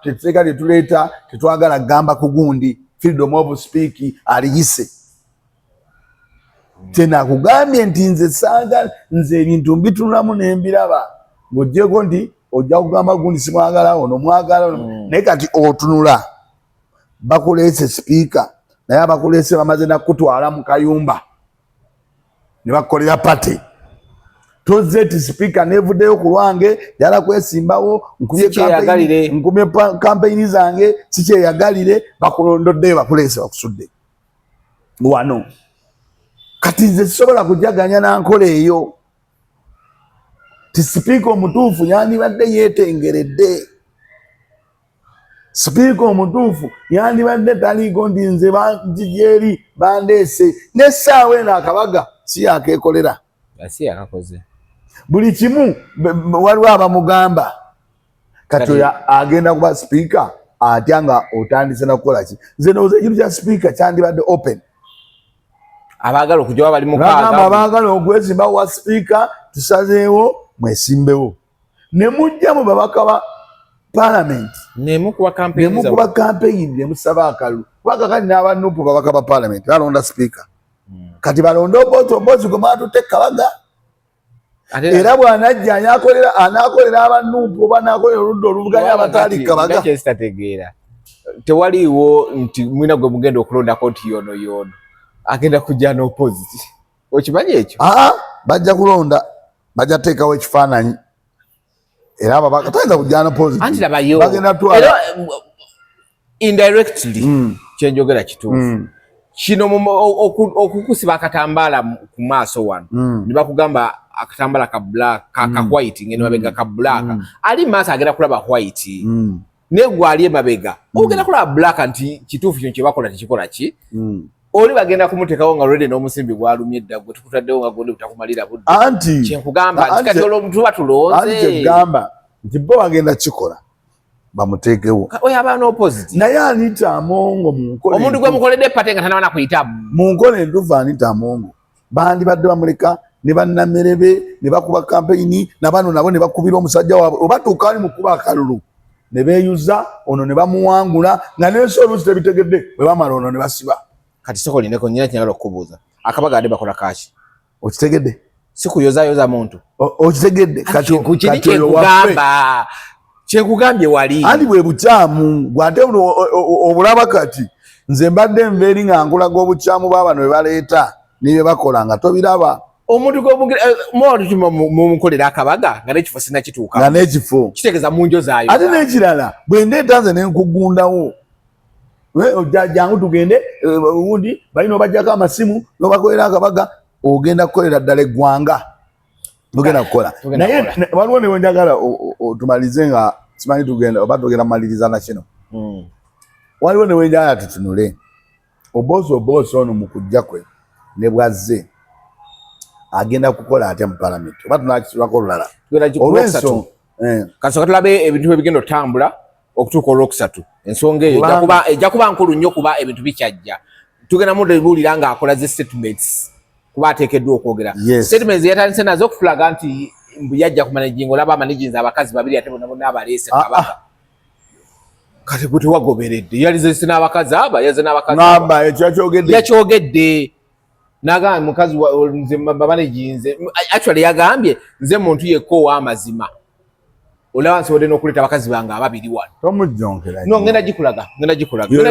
etteeka lyetuleeta tetwagala kugamba ku gundi freedom of speak aliyise tenakugambye nti nze saagala nze ebintu mbitunulamu nembiraba ng'ogyeko nti ojja kugamba gundi simwagala ono mwagala naye kati otunula bakuleese sipiika naye abakuleese bamaze nakutwala mu kayumba ne bakolera pate tozeti speaker nevuddeyo ku lwange yala kwesimbawo nkubye campaign zange kikyeyagalire bakulondodde bakuleese bakusudde wano kati nze sisobola kujaganya na nkola eyo ti speaker omutuufu yandibadde yeetengeredde speaker omutuufu yandibadde taliiko ndi nze banjijeri bandeese n'essaawa eno akabaga si yakeekolera si yakakoze buli kimu waliwo abamugamba kati oyo agenda kuba speaker atya nga otandise nakukola ki nze ndowooza ekintu kya speaker kyandibadde open abaagala okujjawo bali mukaaga abaagala okwesimbawo wa speaker tusazeewo mwesimbewo ne mujjamu babaka ba parliament nemukuba campaign nemusaba akalulu kubanga kati n'abanupu babaka ba parliament balonda speaker kati balonda Oboth gwe mwatutte Kabaga era bw'anajja anaakolera abanupu oba anaakolera oludda oluvuganya abatali Kabaga kyesitategeera tewaliiwo nti mwina gwe mugenda okulondako nti yono agenda kujja n'opposite okimanyi ekyo bajja kulonda bajja teekawo ekifaananyi era ababaka tayinza kujja n'opposite bagenda twala indirectly kyenjogera kituufu kino okukusiba akatambaala ku maaso wano ne bakugamba akatambaala ka black ka white ngene mabega ka black ali maaso agenda kulaba white ne gwali emabega ogenda kulaba black nti kituufu kino kye bakola tekikola ki oli bagenda kumuteekawo nga already n'omusimbi gwalumye edda gwe tukutaddewo nga gondi butakumalira budde anti kyenkugamba nti kati olwo omuntu batulonze kyegamba nti bo bagenda kikola bamuteekewo oyo aba n'opposite naye Anitah Amongo omuntu gwe mukoledde epate nga tanabana kuyita mu nkola entuufu Anitah Amongo bandibadde bamuleka ne bannammere be ne bakuba campaign nabano nabo ne bakubira omusajja waabwe oba tuuka ali mu kuba akalulu ne beeyuza ono ne bamuwangula nga n'ensi oluusi tebitegedde bwe bamala ono ne basiba kati sokolineko nyina kyagala okukubuuza Akabaga ade bakola kaki okitegedde si kuyozayoza muntu okitegedde kati kyekugamba kyekugambye wali andi bwe bukyamu gwate obulaba kati nze mbadde nveeri nga nkulaga obukyamu bw'abano bwe baleeta nibe bakola nga tobiraba omuntu mumukolera Akabaga nga n'ekifo sinakituuka nga n'ekifo kitegeeza mu njo zaayo ate n'ekirala bwe ndeeta nze ne nkugundawo jangu tugende ubundi balina obajjako amasimu n'obakolera Akabaga ogenda kukolera ddala eggwanga ogenda kukola naye waliwo ne wenjagala tumalize nga simanyi tugenda oba tugenda maliriza na kino waliwo ne wenjagala tutunule Oboth ono mu kujja kwe ne bwazze agenda kukola atya mu parliament oba tunakisirwako olulala olw'ensonga kasooka tulabe ebintu ebigenda otambula okutuuka olwokusatu ensonga eyo ejja kuba nkulu nnyo kuba ebintu bikyajja tugenda mu buulira ng'akola ze statements kuba ateekeddwa okwogera statements yatandise nazo okutulaga nti yajja kumanaginga olaba amanaginzi abakazi babiri ate bona bonna abaleese Kabaga kati bwe tewagoberedde yalizese n'abakazi aba yaze n'abakazi yakyogedde n'agamba mukazi nze bamanaginze actually yagambye nze muntu yekka ow'amazima olaba nsobodde n'okuleeta abakazi bange ababiri wano tomujjonkera no ngenda gikulaga ngenda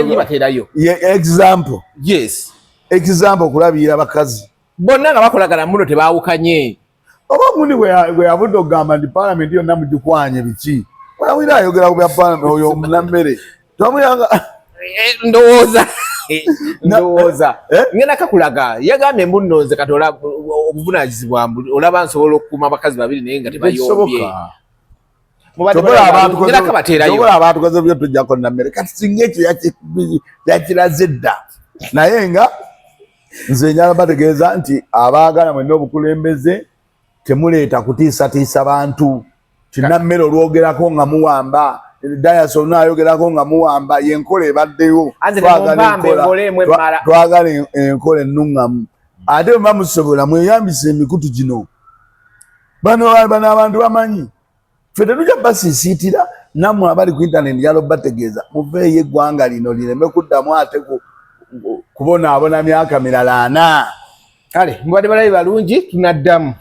gibateerayo example okulabirira abakazi bonna nga bakolagana muno tebaawukanye oba gundi bwe yavudde okugamba nti parliament yonna mugikwanye biki olawira ayogera ku bya parliament oyo omunammere tomuyanga ndowooza ngenda kakulaga yagambye mbu nno nze kati obuvunaanyizibwa olaba nsobola okukuuma abakazi babiri naye nga tebayombye tobola abantu koze byo tujjako nammere kati singa ekyo yakiraze dda naye nga nze njala bategeeza nti abaagala mwenna obukulembeze temuleeta kutiisatiisa bantu kinammere olwogerako nga muwamba Dayas onayogerako nga muwamba yenkola ebaddeyo twagala enkola ennuŋŋamu ate bwe bamusobola mweyambisa emikutu gino bano abantu bamanyi ffe tetujja basiisiitira nammwe abali ku internet yalo bategeeza muveeyo eggwanga lino lireme kuddamu ate kubonaabona myaka mirala 4 kale mubadde balabi balungi tunaddamu